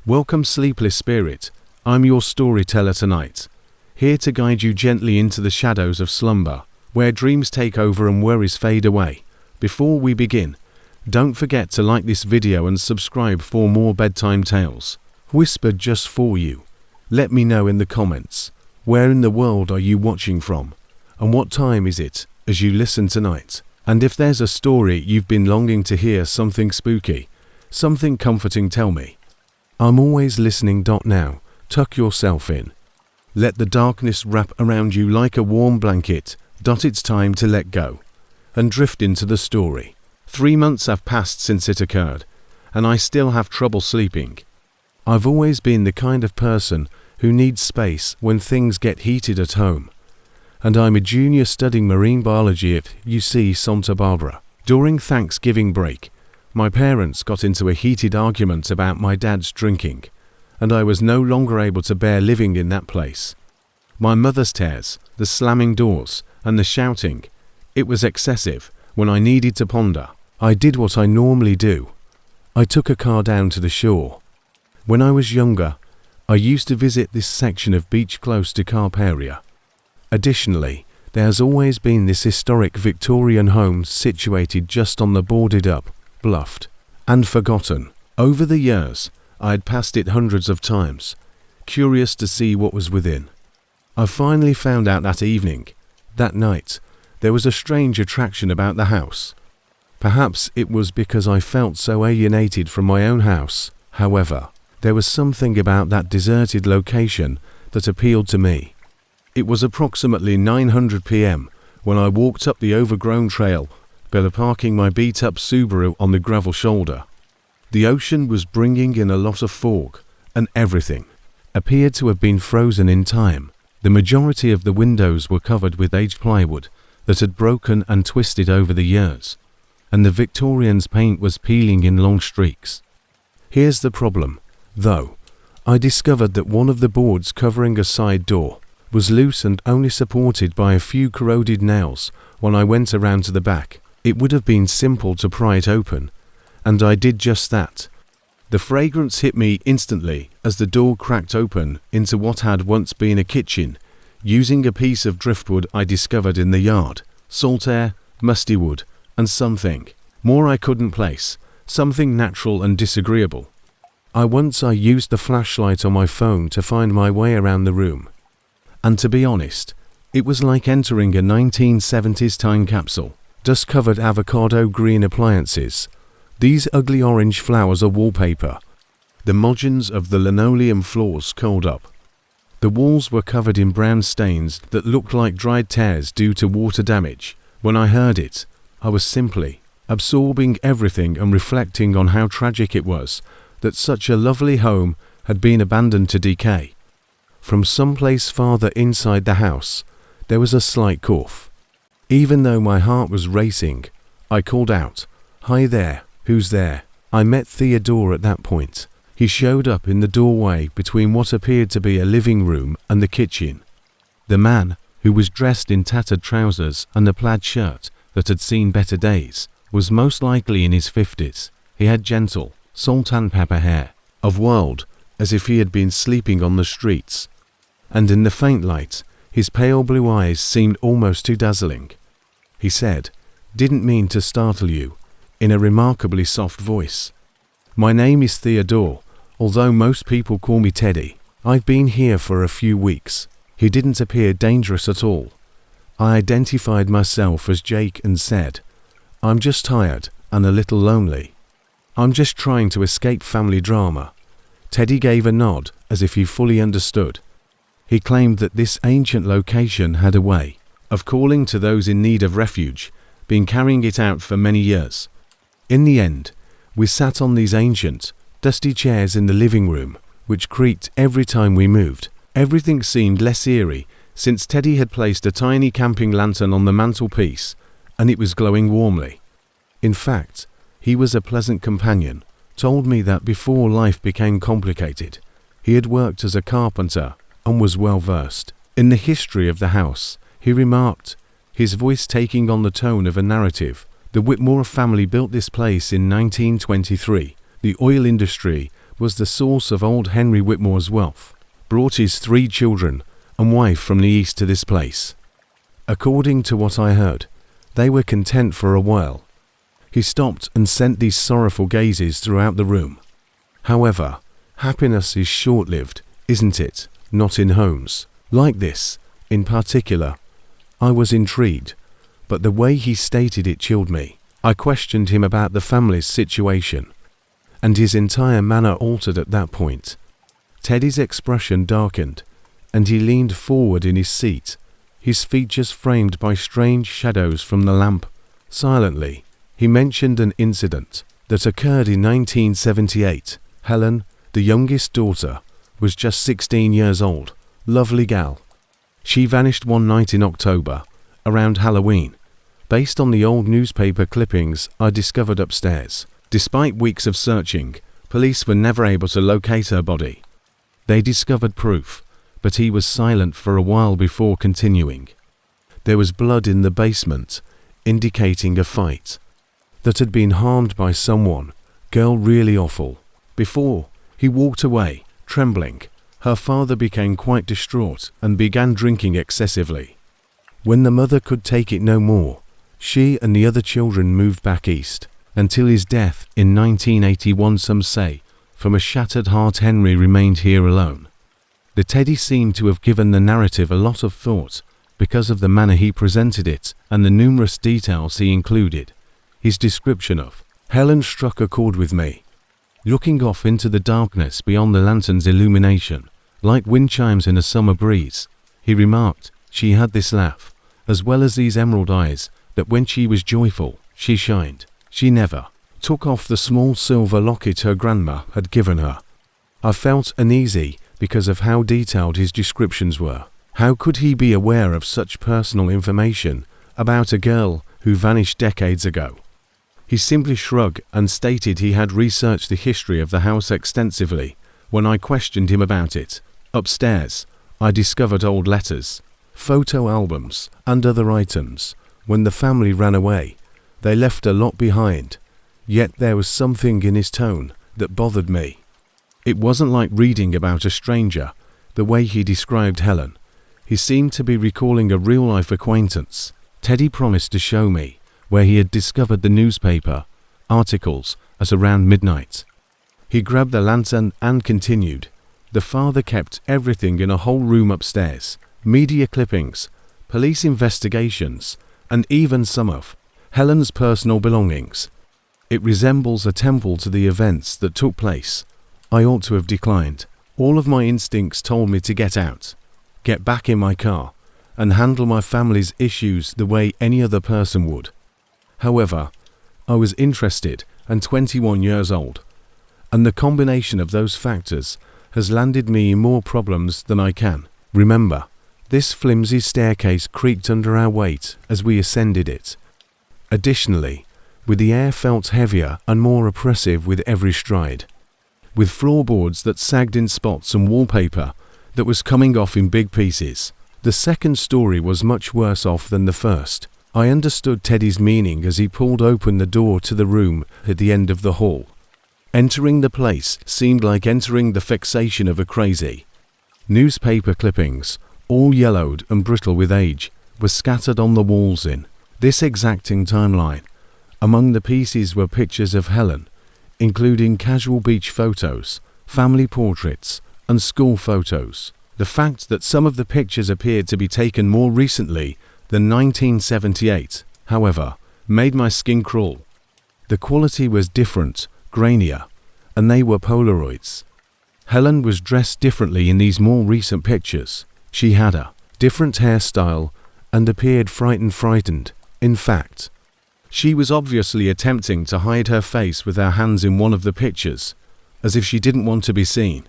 Welcome, sleepless spirit. I'm your storyteller tonight, here to guide you gently into the shadows of slumber, where dreams take over and worries fade away. Before we begin, don't forget to like this video and subscribe for more bedtime tales, whispered just for you. Let me know in the comments, where in the world are you watching from, and what time is it as you listen tonight? And if there's a story you've been longing to hear, something spooky, something comforting, tell me. I'm always listening. Now, tuck yourself in. Let the darkness wrap around you like a warm blanket. It's time to let go and drift into the story. 3 months have passed since it occurred, and I still have trouble sleeping. I've always been the kind of person who needs space when things get heated at home. And I'm a junior studying marine biology at UC Santa Barbara. During Thanksgiving break, my parents got into a heated argument about my dad's drinking, and I was no longer able to bear living in that place. My mother's tears, the slamming doors, and the shouting, it was excessive. When I needed to ponder, I did what I normally do. I took a car down to the shore. When I was younger, I used to visit this section of beach close to Carp area. Additionally, there has always been this historic Victorian home situated just on the boarded up, bluffed, and forgotten. Over the years, I had passed it hundreds of times, curious to see what was within. I finally found out that evening, that night, there was a strange attraction about the house. Perhaps it was because I felt so alienated from my own house. However, there was something about that deserted location that appealed to me. It was approximately 9:00 p.m. when I walked up the overgrown trail, parking my beat-up Subaru on the gravel shoulder. The ocean was bringing in a lot of fog, and everything appeared to have been frozen in time. The majority of the windows were covered with aged plywood that had broken and twisted over the years, and the Victorian's paint was peeling in long streaks. Here's the problem, though. I discovered that one of the boards covering a side door was loose and only supported by a few corroded nails. When I went around to the back, it would have been simple to pry it open, and I did just that. The fragrance hit me instantly as the door cracked open into what had once been a kitchen, using a piece of driftwood I discovered in the yard, salt air, musty wood, and something more I couldn't place, something natural and disagreeable. I used the flashlight on my phone to find my way around the room. And to be honest, it was like entering a 1970s time capsule. Dust-covered avocado green appliances, these ugly orange flowers are wallpaper. The margins of the linoleum floors curled up. The walls were covered in brown stains that looked like dried tears due to water damage. When I heard it, I was simply absorbing everything and reflecting on how tragic it was that such a lovely home had been abandoned to decay. From someplace farther inside the house, there was a slight cough. Even though my heart was racing, I called out, "Hi there, who's there?" I met Theodore at that point. He showed up in the doorway between what appeared to be a living room and the kitchen. The man, who was dressed in tattered trousers and a plaid shirt that had seen better days, was most likely in his 50s. He had gentle, salt and pepper hair, of world, as if he had been sleeping on the streets. And in the faint light, his pale blue eyes seemed almost too dazzling. He said, "Didn't mean to startle you," in a remarkably soft voice. "My name is Theodore, although most people call me Teddy. I've been here for a few weeks." He didn't appear dangerous at all. I identified myself as Jake and said, "I'm just tired and a little lonely. I'm just trying to escape family drama." Teddy gave a nod as if he fully understood. He claimed that this ancient location had a way of calling to those in need of refuge, been carrying it out for many years. In the end, we sat on these ancient, dusty chairs in the living room, which creaked every time we moved. Everything seemed less eerie since Teddy had placed a tiny camping lantern on the mantelpiece, and it was glowing warmly. In fact, he was a pleasant companion, told me that before life became complicated, he had worked as a carpenter and was well versed in the history of the house. He remarked, his voice taking on the tone of a narrative. The Whitmore family built this place in 1923. The oil industry was the source of old Henry Whitmore's wealth, brought his 3 children and wife from the east to this place. According to what I heard, they were content for a while. He stopped and sent these sorrowful gazes throughout the room. However, happiness is short-lived, isn't it? Not in homes like this, in particular. I was intrigued, but the way he stated it chilled me. I questioned him about the family's situation, and his entire manner altered at that point. Teddy's expression darkened, and he leaned forward in his seat, his features framed by strange shadows from the lamp. Silently, he mentioned an incident that occurred in 1978. Helen, the youngest daughter, was just 16 years old. Lovely gal. She vanished one night in October, around Halloween, based on the old newspaper clippings I discovered upstairs. Despite weeks of searching, police were never able to locate her body. They discovered proof, but he was silent for a while before continuing. There was blood in the basement, indicating a fight that had been harmed by someone. Girl, really awful. Before he walked away, trembling, her father became quite distraught and began drinking excessively. When the mother could take it no more, she and the other children moved back east, until his death in 1981. Some say, from a shattered heart, Henry remained here alone. The Teddy seemed to have given the narrative a lot of thought, because of the manner he presented it and the numerous details he included. His description of Helen struck a chord with me. Looking off into the darkness beyond the lantern's illumination, like wind chimes in a summer breeze, he remarked, she had this laugh, as well as these emerald eyes, that when she was joyful, she shined. She never took off the small silver locket her grandma had given her. I felt uneasy because of how detailed his descriptions were. How could he be aware of such personal information about a girl who vanished decades ago? He simply shrugged and stated he had researched the history of the house extensively. When I questioned him about it, upstairs, I discovered old letters, photo albums, and other items. When the family ran away, they left a lot behind. Yet there was something in his tone that bothered me. It wasn't like reading about a stranger, the way he described Helen. He seemed to be recalling a real-life acquaintance. Teddy promised to show me where he had discovered the newspaper articles at around midnight. He grabbed the lantern and continued. The father kept everything in a whole room upstairs, media clippings, police investigations, and even some of Helen's personal belongings. It resembles a temple to the events that took place. I ought to have declined. All of my instincts told me to get out, get back in my car, and handle my family's issues the way any other person would. However, I was interested and 21 years old, and the combination of those factors has landed me in more problems than I can remember. This flimsy staircase creaked under our weight as we ascended it. Additionally, with the air felt heavier and more oppressive with every stride, with floorboards that sagged in spots and wallpaper that was coming off in big pieces. The second story was much worse off than the first. I understood Teddy's meaning as he pulled open the door to the room at the end of the hall. Entering the place seemed like entering the fixation of a crazy. Newspaper clippings, all yellowed and brittle with age, were scattered on the walls in this exacting timeline. Among the pieces were pictures of Helen, including casual beach photos, family portraits, and school photos. The fact that some of the pictures appeared to be taken more recently than 1978, however, made my skin crawl. The quality was different, grainier, and they were Polaroids. Helen was dressed differently in these more recent pictures. She had a different hairstyle and appeared frightened. In fact, she was obviously attempting to hide her face with her hands in one of the pictures, as if she didn't want to be seen.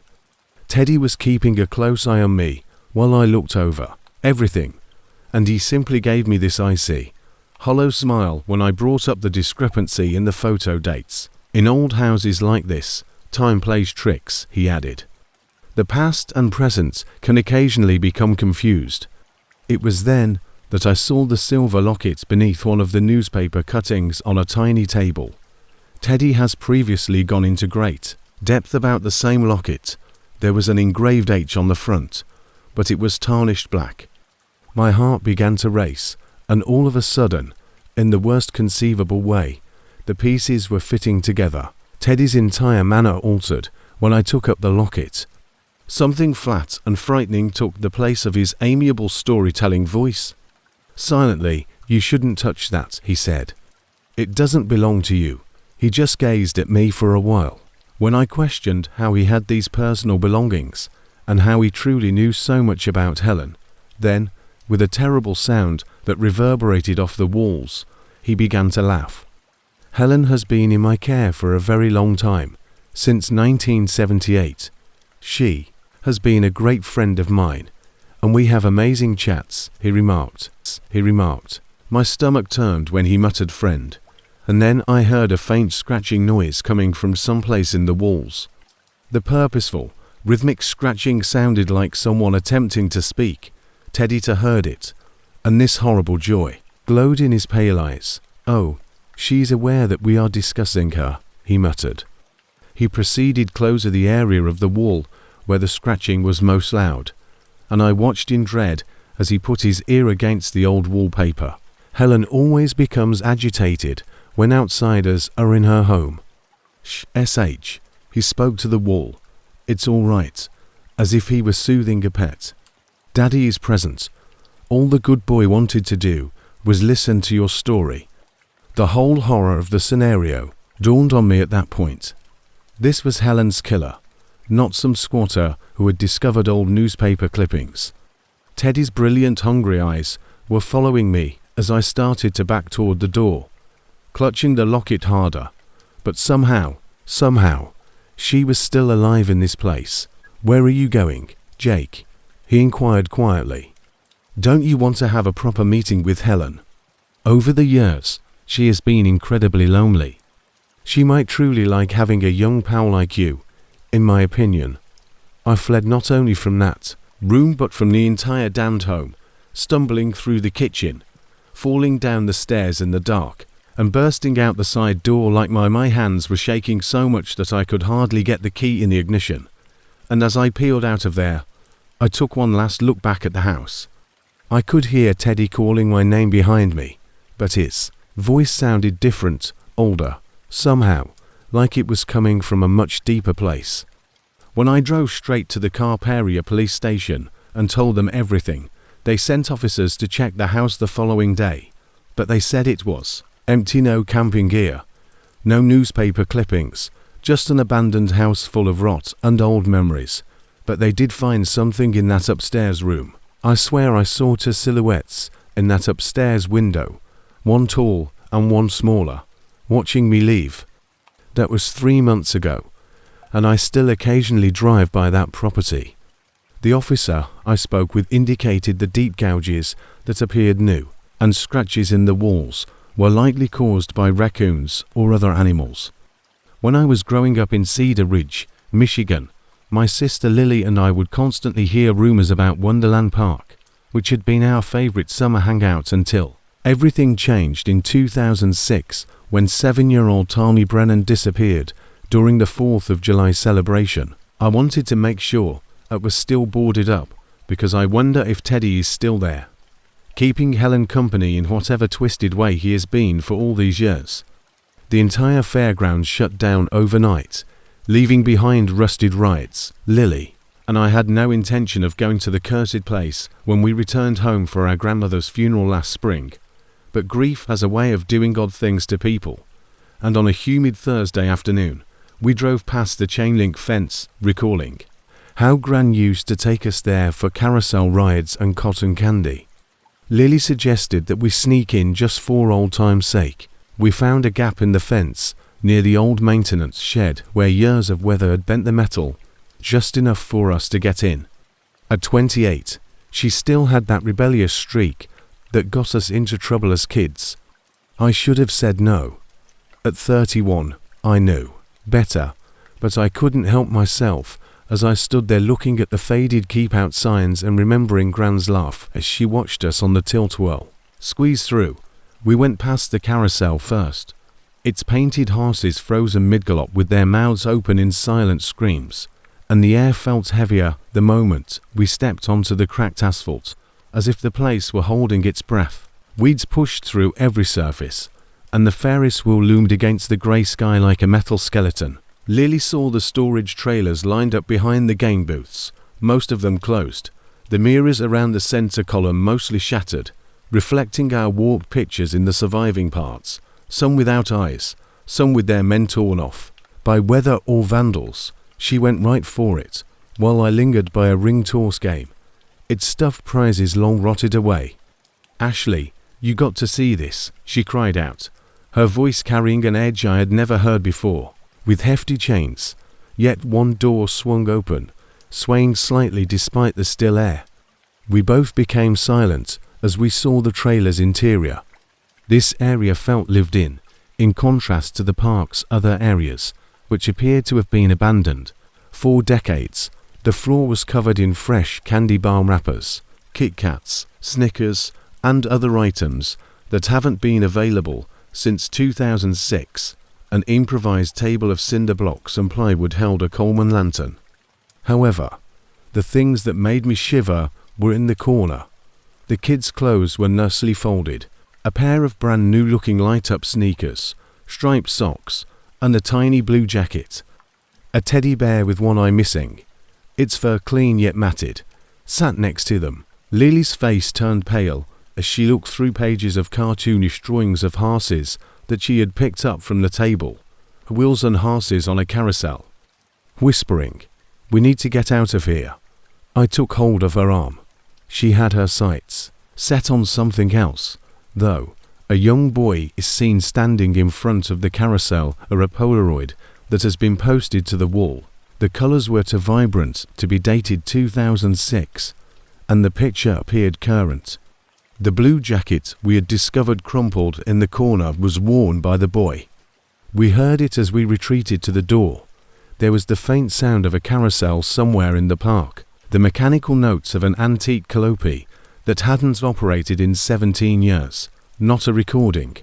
Teddy was keeping a close eye on me while I looked over everything, and he simply gave me this icy, hollow smile when I brought up the discrepancy in the photo dates. In old houses like this, time plays tricks, he added. The past and present can occasionally become confused. It was then that I saw the silver locket beneath one of the newspaper cuttings on a tiny table. Teddy has previously gone into great Depth about the same locket. There was an engraved H on the front, but it was tarnished black. My heart began to race, and all of a sudden, in the worst conceivable way, the pieces were fitting together. Teddy's entire manner altered when I took up the locket. Something flat and frightening took the place of his amiable storytelling voice. Silently, "You shouldn't touch that," he said. "It doesn't belong to you." He just gazed at me for a while. When I questioned how he had these personal belongings, and how he truly knew so much about Helen, then, with a terrible sound that reverberated off the walls, he began to laugh. "Helen has been in my care for a very long time, since 1978. She has been a great friend of mine, and we have amazing chats," he remarked. My stomach turned when he muttered friend, and then I heard a faint scratching noise coming from someplace in the walls. The purposeful, rhythmic scratching sounded like someone attempting to speak. Teddy heard it, and this horrible joy glowed in his pale eyes. "Oh, she's aware that we are discussing her," he muttered. He proceeded closer the area of the wall where the scratching was most loud, and I watched in dread as he put his ear against the old wallpaper. "Helen always becomes agitated when outsiders are in her home. Sh. He spoke to the wall. "It's all right," as if he was soothing a pet. "Daddy is present. All the good boy wanted to do was listen to your story." The whole horror of the scenario dawned on me at that point. This was Helen's killer, not some squatter who had discovered old newspaper clippings. Teddy's brilliant, hungry eyes were following me as I started to back toward the door, clutching the locket harder. But somehow, she was still alive in this place. "Where are you going, Jake?" he inquired quietly. "Don't you want to have a proper meeting with Helen? Over the years, she has been incredibly lonely. She might truly like having a young pal like you, in my opinion." I fled not only from that room but from the entire damned home, stumbling through the kitchen, falling down the stairs in the dark, and bursting out the side door like my hands were shaking so much that I could hardly get the key in the ignition. And as I peeled out of there, I took one last look back at the house. I could hear Teddy calling my name behind me, but his voice sounded different, older, somehow, like it was coming from a much deeper place. When I drove straight to the Carparia police station and told them everything, they sent officers to check the house the following day, but they said it was empty, no camping gear, no newspaper clippings, just an abandoned house full of rot and old memories. But they did find something in that upstairs room. I swear I saw two silhouettes in that upstairs window, one tall and one smaller, watching me leave. That was 3 months ago, and I still occasionally drive by that property. The officer I spoke with indicated the deep gouges that appeared new, and scratches in the walls were likely caused by raccoons or other animals. When I was growing up in Cedar Ridge, Michigan, my sister Lily and I would constantly hear rumors about Wonderland Park, which had been our favorite summer hangout until everything changed in 2006 when 7-year-old Tommy Brennan disappeared during the 4th of July celebration. I wanted to make sure it was still boarded up because I wonder if Teddy is still there, keeping Helen company in whatever twisted way he has been for all these years. The entire fairground shut down overnight, leaving behind rusted rides. Lily and I had no intention of going to the cursed place when we returned home for our grandmother's funeral last spring. But grief has a way of doing odd things to people, and on a humid Thursday afternoon, we drove past the chain-link fence, recalling how Gran used to take us there for carousel rides and cotton candy. Lily suggested that we sneak in just for old time's sake. We found a gap in the fence near the old maintenance shed where years of weather had bent the metal just enough for us to get in. At 28, she still had that rebellious streak that got us into trouble as kids. I should have said no. At 31, I knew better, but I couldn't help myself as I stood there looking at the faded keep-out signs and remembering Gran's laugh as she watched us on the tilt-whirl. Squeeze through. We went past the carousel first. its painted horses frozen mid-gallop with their mouths open in silent screams, and the air felt heavier the moment we stepped onto the cracked asphalt, as if the place were holding its breath. Weeds pushed through every surface, and the Ferris wheel loomed against the grey sky like a metal skeleton. Lily saw the storage trailers lined up behind the game booths, most of them closed, the mirrors around the centre column mostly shattered, reflecting our warped pictures in the surviving parts, some without eyes, some with their men torn off by weather or vandals. She went right for it, while I lingered by a ring toss game, its stuffed prizes long rotted away. "Ashley, you got to see this," she cried out, her voice carrying an edge I had never heard before. With hefty chains, yet one door swung open, swaying slightly despite the still air. We both became silent as we saw the trailer's interior. This area felt lived in contrast to the park's other areas, which appeared to have been abandoned for decades. The floor was covered in fresh candy bar wrappers, Kit Kats, Snickers, and other items that haven't been available since 2006. An improvised table of cinder blocks and plywood held a Coleman lantern. However, the things that made me shiver were in the corner. The kids' clothes were nicely folded, a pair of brand new looking light-up sneakers, striped socks, and a tiny blue jacket. A teddy bear with one eye missing, its fur clean yet matted, sat next to them. Lily's face turned pale as she looked through pages of cartoonish drawings of horses that she had picked up from the table, wheels and horses on a carousel. Whispering, "We need to get out of here." I took hold of her arm. She had her sights set on something else, though. A young boy is seen standing in front of the carousel, or a Polaroid that has been posted to the wall. The colors were too vibrant to be dated 2006, and the picture appeared current. The blue jacket we had discovered crumpled in the corner was worn by the boy. We heard it as we retreated to the door. There was the faint sound of a carousel somewhere in the park, the mechanical notes of an antique jalopy that hadn't operated in 17 years, not a recording.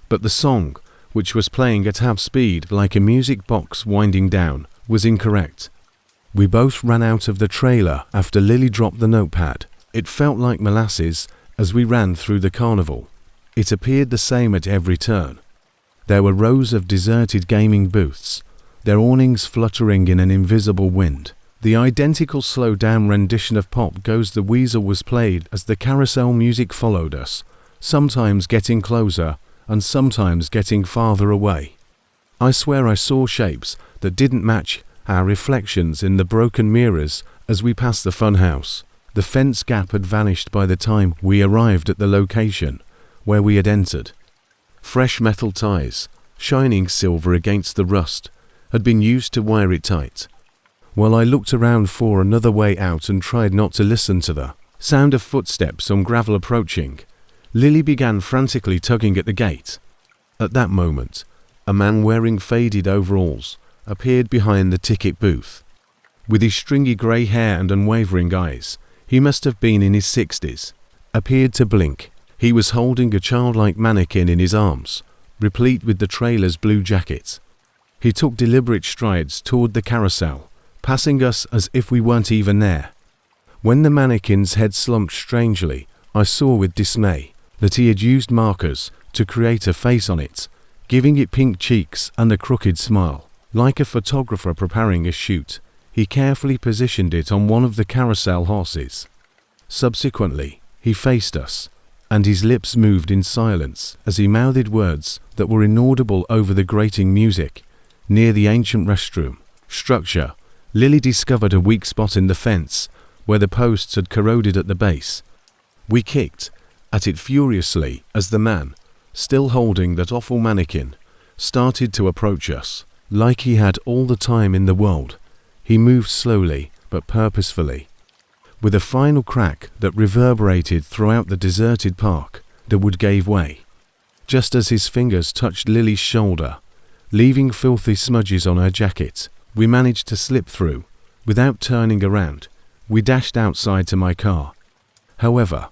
But the song, which was playing at half speed like a music box winding down, was incorrect. We both ran out of the trailer after Lily dropped the notepad. It felt like molasses as we ran through the carnival. It appeared the same at every turn. There were rows of deserted gaming booths, their awnings fluttering in an invisible wind. The identical slow-down rendition of Pop Goes the Weasel was played as the carousel music followed us, sometimes getting closer and sometimes getting farther away. I swear I saw shapes that didn't match our reflections in the broken mirrors as we passed the funhouse. The fence gap had vanished by the time we arrived at the location where we had entered. Fresh metal ties, shining silver against the rust, had been used to wire it tight. While I looked around for another way out and tried not to listen to the sound of footsteps on gravel approaching, Lily began frantically tugging at the gate. At that moment, a man wearing faded overalls appeared behind the ticket booth. With his stringy grey hair and unwavering eyes, he must have been in his 60s, appeared to blink. He was holding a childlike mannequin in his arms, replete with the trailer's blue jacket. He took deliberate strides toward the carousel, passing us as if we weren't even there. When the mannequin's head slumped strangely, I saw with dismay that he had used markers to create a face on it, giving it pink cheeks and a crooked smile. Like a photographer preparing a shoot, he carefully positioned it on one of the carousel horses. Subsequently, he faced us, and his lips moved in silence as he mouthed words that were inaudible over the grating music. Near the ancient restroom structure, Lily discovered a weak spot in the fence where the posts had corroded at the base. We kicked at it furiously as the man, still holding that awful mannequin, started to approach us. Like he had all the time in the world, he moved slowly but purposefully. With a final crack that reverberated throughout the deserted park, the wood gave way, just as his fingers touched Lily's shoulder, leaving filthy smudges on her jacket. We managed to slip through. Without turning around, we dashed outside to my car. However,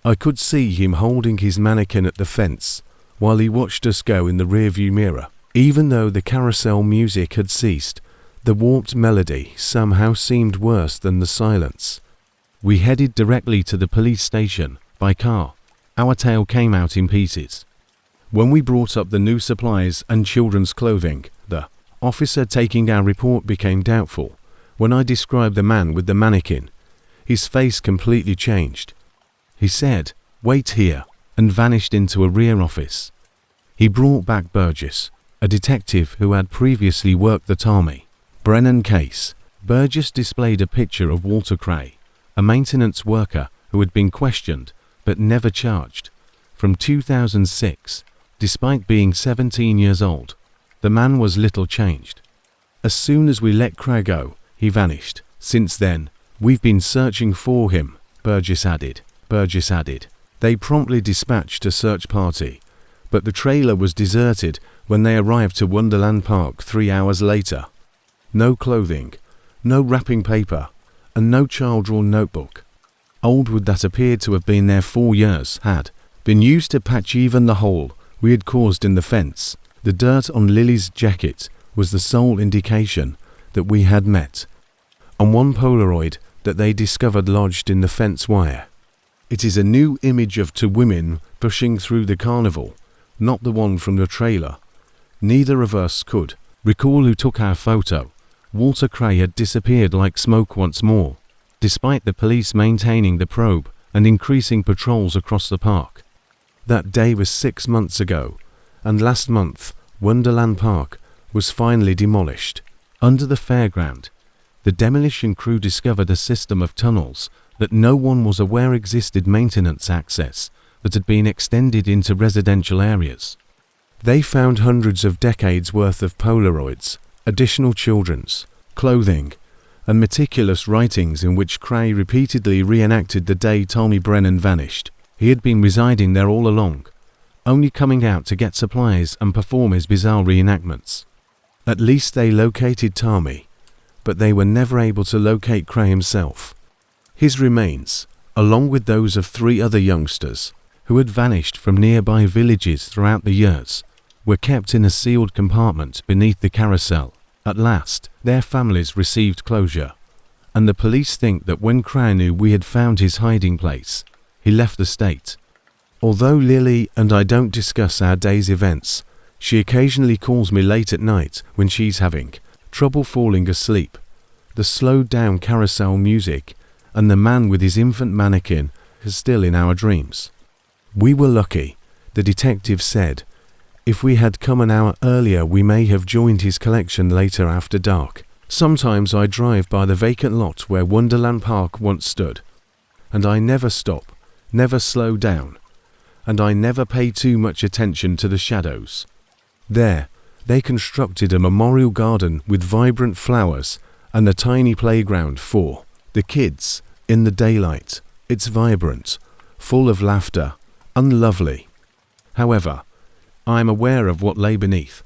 I could see him holding his mannequin at the fence, while he watched us go in the rearview mirror. Even though the carousel music had ceased, the warped melody somehow seemed worse than the silence. We headed directly to the police station by car. Our tail came out in pieces. When we brought up the new supplies and children's clothing, the officer taking our report became doubtful. When I described the man with the mannequin, his face completely changed. He said, "Wait here," and vanished into a rear office. He brought back Burgess, a detective who had previously worked the Tommy Brennan case. Burgess displayed a picture of Walter Cray, a maintenance worker who had been questioned but never charged. From 2006, despite being 17 years old, the man was little changed. As soon as we let Cray go, he vanished. Since then, we've been searching for him, Burgess added. They promptly dispatched a search party, but the trailer was deserted when they arrived to Wonderland Park 3 hours later. No clothing, no wrapping paper, and no child-drawn notebook. Old wood that appeared to have been there 4 years had been used to patch even the hole we had caused in the fence. The dirt on Lily's jacket was the sole indication that we had met, and one Polaroid that they discovered lodged in the fence wire. It is a new image of two women pushing through the carnival, not the one from the trailer. Neither of us could recall who took our photo. Walter Cray had disappeared like smoke once more, despite the police maintaining the probe and increasing patrols across the park. That day was 6 months ago, and last month, Wonderland Park was finally demolished. Under the fairground, the demolition crew discovered a system of tunnels that no one was aware existed, maintenance access that had been extended into residential areas. They found hundreds of decades worth of Polaroids, additional children's clothing, and meticulous writings in which Cray repeatedly reenacted the day Tommy Brennan vanished. He had been residing there all along, only coming out to get supplies and perform his bizarre reenactments. At least they located Tommy, but they were never able to locate Cray himself. His remains, along with those of 3 other youngsters who had vanished from nearby villages throughout the years, were kept in a sealed compartment beneath the carousel. At last, their families received closure, and the police think that when Cray knew we had found his hiding place, he left the state. Although Lily and I don't discuss our day's events, she occasionally calls me late at night when she's having trouble falling asleep. The slowed down carousel music and the man with his infant mannequin is still in our dreams. We were lucky, the detective said. If we had come an hour earlier, we may have joined his collection later after dark. Sometimes I drive by the vacant lot where Wonderland Park once stood, and I never stop, never slow down, and I never pay too much attention to the shadows. There, they constructed a memorial garden with vibrant flowers and a tiny playground for the kids. In the daylight, it's vibrant, full of laughter, and lovely. However, I am aware of what lay beneath,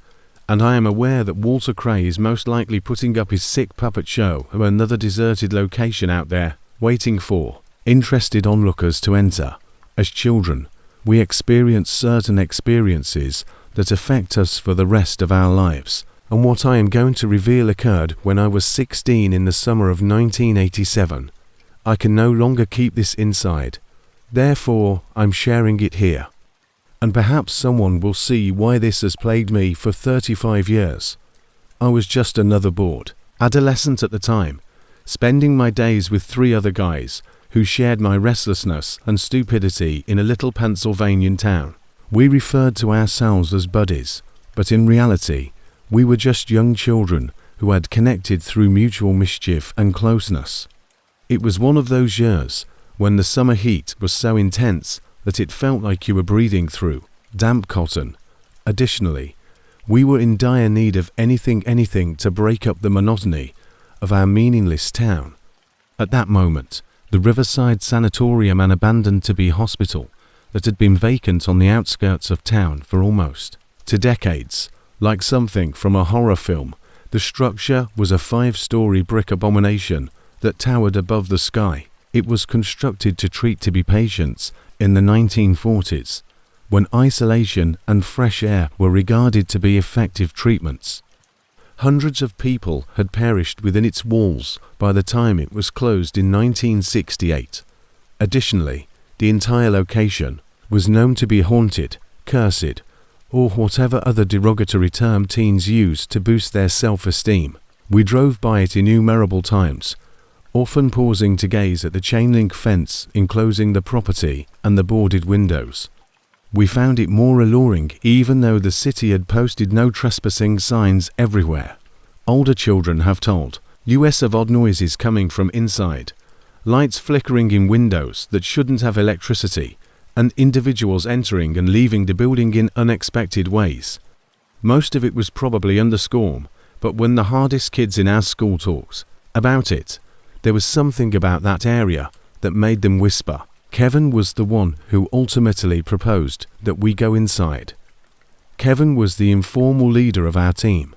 and I am aware that Walter Cray is most likely putting up his sick puppet show at another deserted location out there, waiting for interested onlookers to enter. As children, we experience certain experiences that affect us for the rest of our lives, and what I am going to reveal occurred when I was 16 in the summer of 1987. I can no longer keep this inside, therefore I'm sharing it here. And perhaps someone will see why this has plagued me for 35 years. I was just another bored adolescent at the time, spending my days with 3 other guys who shared my restlessness and stupidity in a little Pennsylvanian town. We referred to ourselves as buddies, but in reality, we were just young children who had connected through mutual mischief and closeness. It was one of those years when the summer heat was so intense that it felt like you were breathing through damp cotton. Additionally, we were in dire need of anything to break up the monotony of our meaningless town. At that moment, the Riverside Sanatorium, an abandoned-to-be hospital that had been vacant on the outskirts of town for almost 2 decades, like something from a horror film, the structure was a 5-story brick abomination that towered above the sky. It was constructed to treat TB patients in the 1940s, when isolation and fresh air were regarded to be effective treatments. Hundreds of people had perished within its walls by the time it was closed in 1968. Additionally, the entire location was known to be haunted, cursed, or whatever other derogatory term teens use to boost their self-esteem. We drove by it innumerable times, often pausing to gaze at the chain-link fence enclosing the property and the boarded windows. We found it more alluring even though the city had posted no trespassing signs everywhere. Older children have told us of odd noises coming from inside, lights flickering in windows that shouldn't have electricity, and individuals entering and leaving the building in unexpected ways. Most of it was probably underscorn, but when the hardest kids in our school talked about it, there was something about that area that made them whisper. Kevin was the one who ultimately proposed that we go inside. Kevin was the informal leader of our team.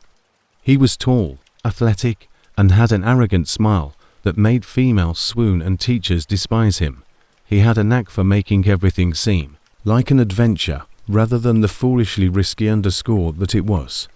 He was tall, athletic, and had an arrogant smile that made females swoon and teachers despise him. He had a knack for making everything seem like an adventure rather than the foolishly risky underscore that it was.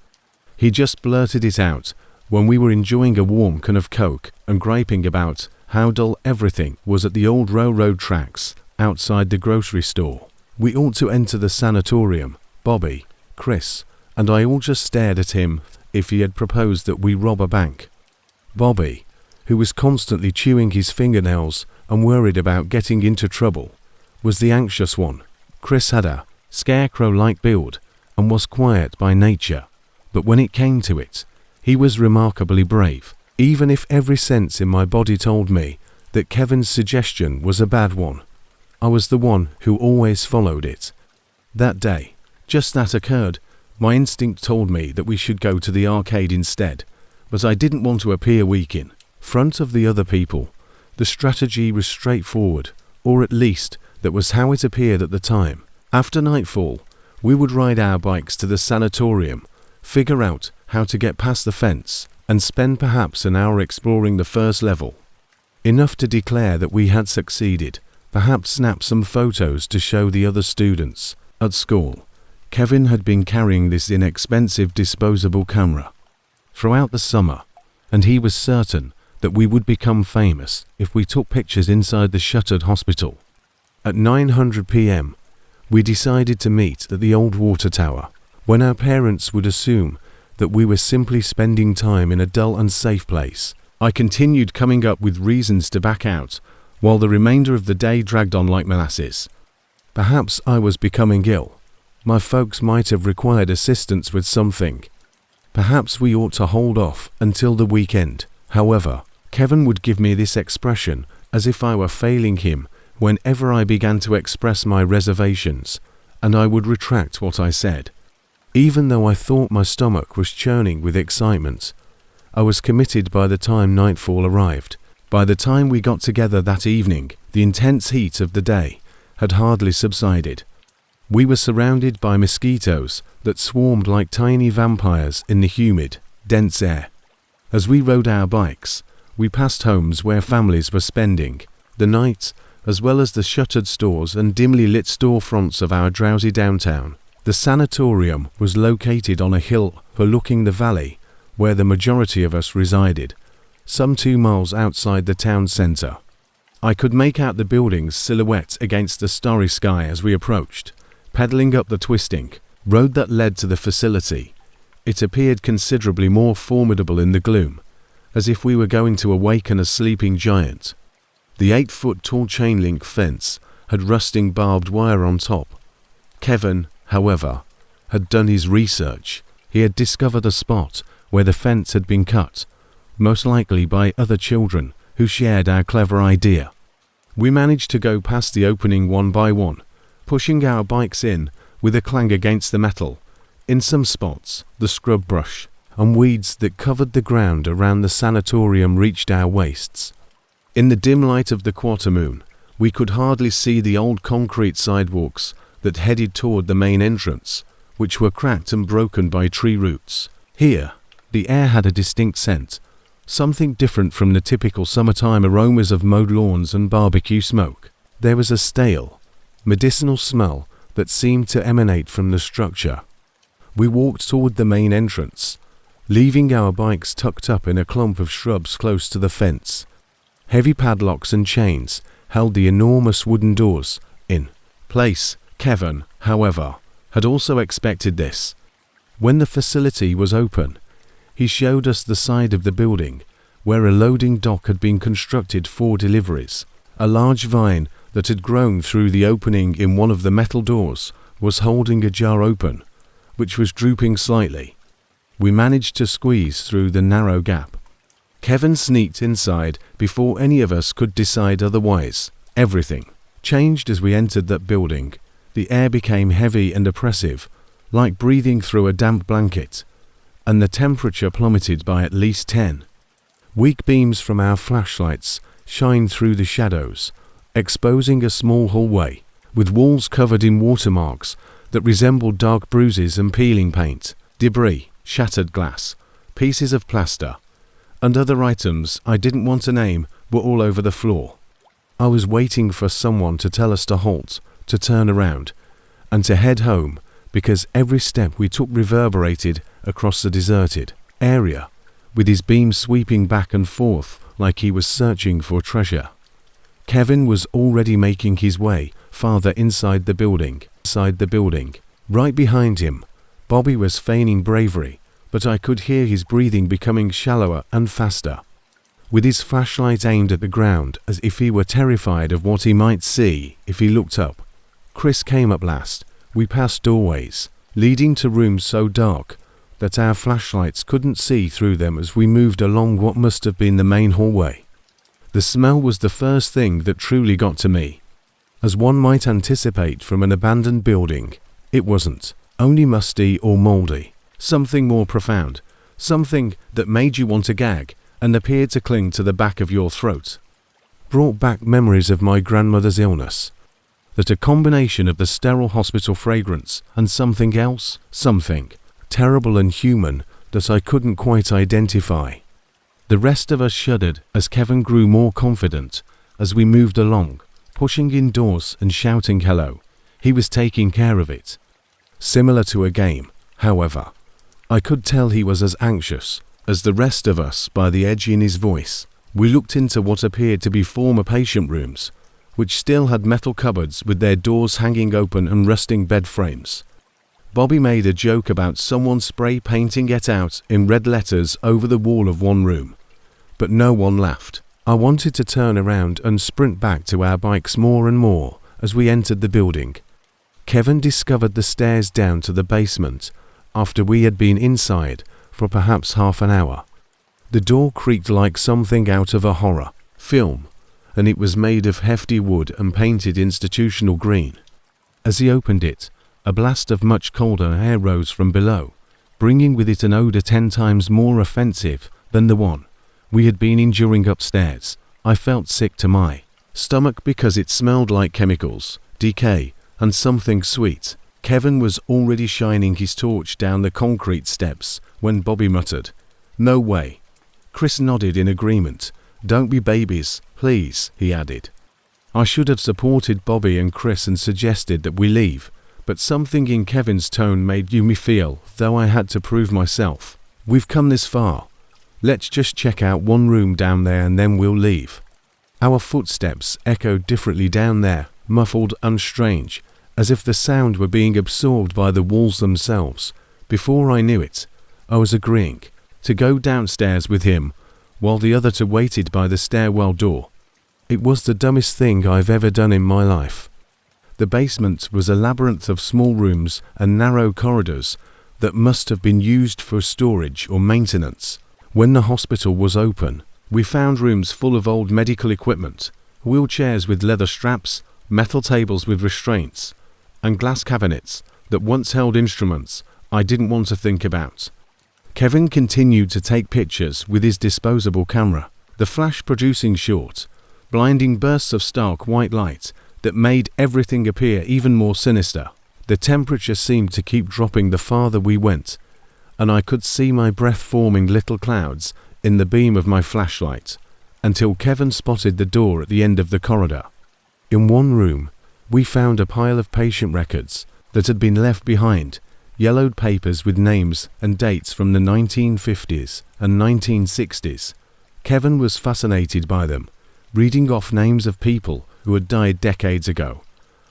He just blurted it out when we were enjoying a warm can of Coke and griping about how dull everything was at the old railroad tracks outside the grocery store. We ought to enter the sanatorium. Bobby, Chris, and I all just stared at him if he had proposed that we rob a bank. Bobby, who was constantly chewing his fingernails and worried about getting into trouble, was the anxious one. Chris had a scarecrow-like build and was quiet by nature, but when it came to it, he was remarkably brave, even if every sense in my body told me that Kevin's suggestion was a bad one. I was the one who always followed it. That day, just that occurred, my instinct told me that we should go to the arcade instead, but I didn't want to appear weak in front of the other people. The strategy was straightforward, or at least that was how it appeared at the time. After nightfall, we would ride our bikes to the sanatorium, figure out how to get past the fence, and spend perhaps an hour exploring the first level. Enough to declare that we had succeeded, perhaps snap some photos to show the other students. At school, Kevin had been carrying this inexpensive disposable camera throughout the summer, and he was certain that we would become famous if we took pictures inside the shuttered hospital. At 9:00 p.m., we decided to meet at the old water tower, when our parents would assume that we were simply spending time in a dull and safe place. I continued coming up with reasons to back out, while the remainder of the day dragged on like molasses. Perhaps I was becoming ill. My folks might have required assistance with something. Perhaps we ought to hold off until the weekend. However, Kevin would give me this expression as if I were failing him whenever I began to express my reservations, and I would retract what I said. Even though I thought my stomach was churning with excitement, I was committed by the time nightfall arrived. By the time we got together that evening, the intense heat of the day had hardly subsided. We were surrounded by mosquitoes that swarmed like tiny vampires in the humid, dense air. As we rode our bikes, we passed homes where families were spending the night, as well as the shuttered stores and dimly lit storefronts of our drowsy downtown. The sanatorium was located on a hill overlooking the valley where the majority of us resided, some 2 miles outside the town center. I could make out the building's silhouette against the starry sky as we approached, pedaling up the twisting road that led to the facility. It appeared considerably more formidable in the gloom, as if we were going to awaken a sleeping giant. The 8-foot-tall chain-link fence had rusting barbed wire on top. Kevin, however, had done his research. He had discovered a spot where the fence had been cut, most likely by other children who shared our clever idea. We managed to go past the opening one by one, pushing our bikes in with a clang against the metal. In some spots, the scrub brush and weeds that covered the ground around the sanatorium reached our waists. In the dim light of the quarter moon, we could hardly see the old concrete sidewalks that headed toward the main entrance, which were cracked and broken by tree roots. Here, the air had a distinct scent, something different from the typical summertime aromas of mowed lawns and barbecue smoke. There was a stale, medicinal smell that seemed to emanate from the structure. We walked toward the main entrance, leaving our bikes tucked up in a clump of shrubs close to the fence. Heavy padlocks and chains held the enormous wooden doors in place. Kevin, however, had also expected this. When the facility was open, he showed us the side of the building where a loading dock had been constructed for deliveries. A large vine that had grown through the opening in one of the metal doors was holding a jar open, which was drooping slightly. We managed to squeeze through the narrow gap. Kevin sneaked inside before any of us could decide otherwise. Everything changed as we entered that building. The air became heavy and oppressive, like breathing through a damp blanket, and the temperature plummeted by at least 10. Weak beams from our flashlights shined through the shadows, exposing a small hallway with walls covered in watermarks that resembled dark bruises and peeling paint. Debris, shattered glass, pieces of plaster, and other items I didn't want to name were all over the floor. I was waiting for someone to tell us to halt, to turn around, and to head home, because every step we took reverberated across the deserted area, with his beam sweeping back and forth like he was searching for treasure. Kevin was already making his way farther inside the building. Right behind him, Bobby was feigning bravery, but I could hear his breathing becoming shallower and faster. With his flashlight aimed at the ground as if he were terrified of what he might see if he looked up, Chris came up last. We passed doorways, leading to rooms so dark that our flashlights couldn't see through them as we moved along what must have been the main hallway. The smell was the first thing that truly got to me. As one might anticipate from an abandoned building, it wasn't only musty or mouldy. Something more profound, something that made you want to gag and appeared to cling to the back of your throat. Brought back memories of my grandmother's illness. That a combination of the sterile hospital fragrance and something else, something terrible and human that I couldn't quite identify. The rest of us shuddered as Kevin grew more confident as we moved along, pushing indoors and shouting hello. He was taking care of it. Similar to a game, however, I could tell he was as anxious as the rest of us by the edge in his voice. We looked into what appeared to be former patient rooms, which still had metal cupboards with their doors hanging open and rusting bed frames. Bobby made a joke about someone spray painting "Get Out" in red letters over the wall of one room, but no one laughed. I wanted to turn around and sprint back to our bikes more and more as we entered the building. Kevin discovered the stairs down to the basement after we had been inside for perhaps half an hour. The door creaked like something out of a horror film, and it was made of hefty wood and painted institutional green. As he opened it, a blast of much colder air rose from below, bringing with it an odor 10 times more offensive than the one we had been enduring upstairs. I felt sick to my stomach because it smelled like chemicals, decay, and something sweet. Kevin was already shining his torch down the concrete steps when Bobby muttered, "No way." Chris nodded in agreement. "Don't be babies, please," he added. I should have supported Bobby and Chris and suggested that we leave, but something in Kevin's tone made me feel, though I had to prove myself. "We've come this far. Let's just check out one room down there and then we'll leave." Our footsteps echoed differently down there, muffled and strange, as if the sound were being absorbed by the walls themselves. Before I knew it, I was agreeing to go downstairs with him, while the other two waited by the stairwell door. It was the dumbest thing I've ever done in my life. The basement was a labyrinth of small rooms and narrow corridors that must have been used for storage or maintenance. When the hospital was open, we found rooms full of old medical equipment, wheelchairs with leather straps, metal tables with restraints, and glass cabinets that once held instruments I didn't want to think about. Kevin continued to take pictures with his disposable camera, the flash producing short, blinding bursts of stark white light that made everything appear even more sinister. The temperature seemed to keep dropping the farther we went, and I could see my breath forming little clouds in the beam of my flashlight, until Kevin spotted the door at the end of the corridor. In one room, We found a pile of patient records that had been left behind, yellowed papers with names and dates from the 1950s and 1960s. Kevin was fascinated by them, reading off names of people who had died decades ago.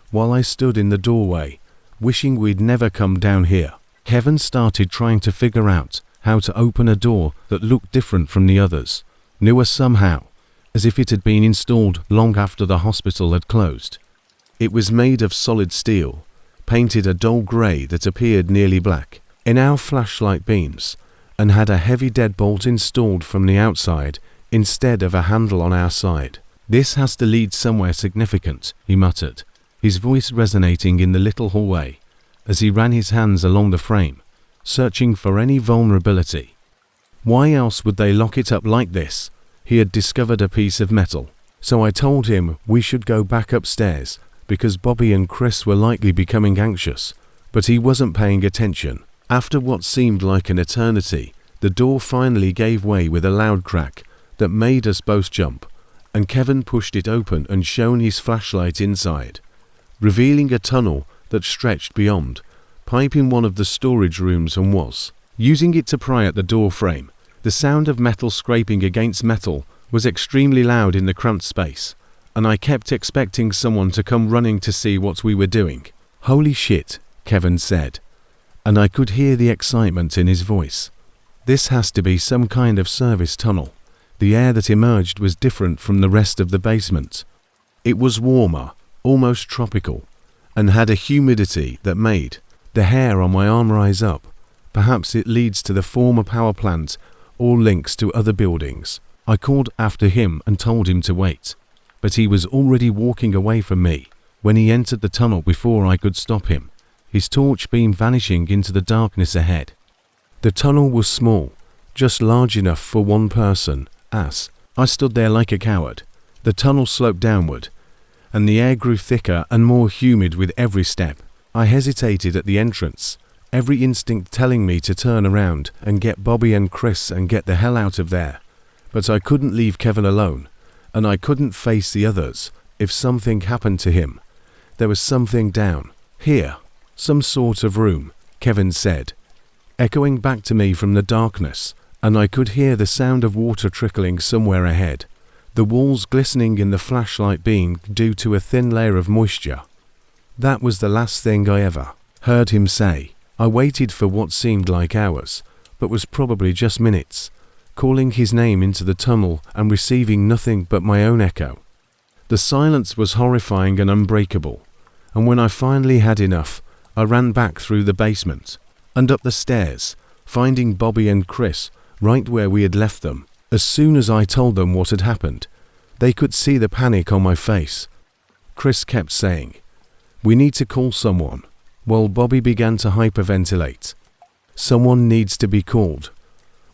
While I stood in the doorway, wishing we'd never come down here, Kevin started trying to figure out how to open a door that looked different from the others, newer somehow, as if it had been installed long after the hospital had closed. It was made of solid steel, painted a dull grey that appeared nearly black in our flashlight beams, and had a heavy deadbolt installed from the outside instead of a handle on our side. "This has to lead somewhere significant," he muttered, his voice resonating in the little hallway as he ran his hands along the frame, searching for any vulnerability. Why else would they lock it up like this? He had discovered a piece of metal. So I told him we should go back upstairs because Bobby and Chris were likely becoming anxious, but he wasn't paying attention. After what seemed like an eternity, the door finally gave way with a loud crack that made us both jump, and Kevin pushed it open and shone his flashlight inside, revealing a tunnel that stretched beyond, piping one of the storage rooms, and was using it to pry at the door frame. The sound of metal scraping against metal was extremely loud in the cramped space, and I kept expecting someone to come running to see what we were doing. "Holy shit," Kevin said, and I could hear the excitement in his voice. "This has to be some kind of service tunnel." The air that emerged was different from the rest of the basement. It was warmer, almost tropical, and had a humidity that made the hair on my arm rise up. Perhaps it leads to the former power plant or links to other buildings. I called after him and told him to wait, but he was already walking away from me when he entered the tunnel before I could stop him, his torch beam vanishing into the darkness ahead. The tunnel was small, just large enough for one person. As I stood there like a coward, the tunnel sloped downward, and the air grew thicker and more humid with every step. I hesitated at the entrance, every instinct telling me to turn around and get Bobby and Chris and get the hell out of there. But I couldn't leave Kevin alone, and I couldn't face the others if something happened to him. There was something down here, some sort of room, Kevin said, echoing back to me from the darkness, and I could hear the sound of water trickling somewhere ahead, the walls glistening in the flashlight beam due to a thin layer of moisture. That was the last thing I ever heard him say. I waited for what seemed like hours, but was probably just minutes, calling his name into the tunnel and receiving nothing but my own echo. The silence was horrifying and unbreakable, and when I finally had enough, I ran back through the basement and up the stairs, finding Bobby and Chris right where we had left them. As soon as I told them what had happened, they could see the panic on my face. Chris kept saying, "We need to call someone," while Bobby began to hyperventilate. Someone needs to be called.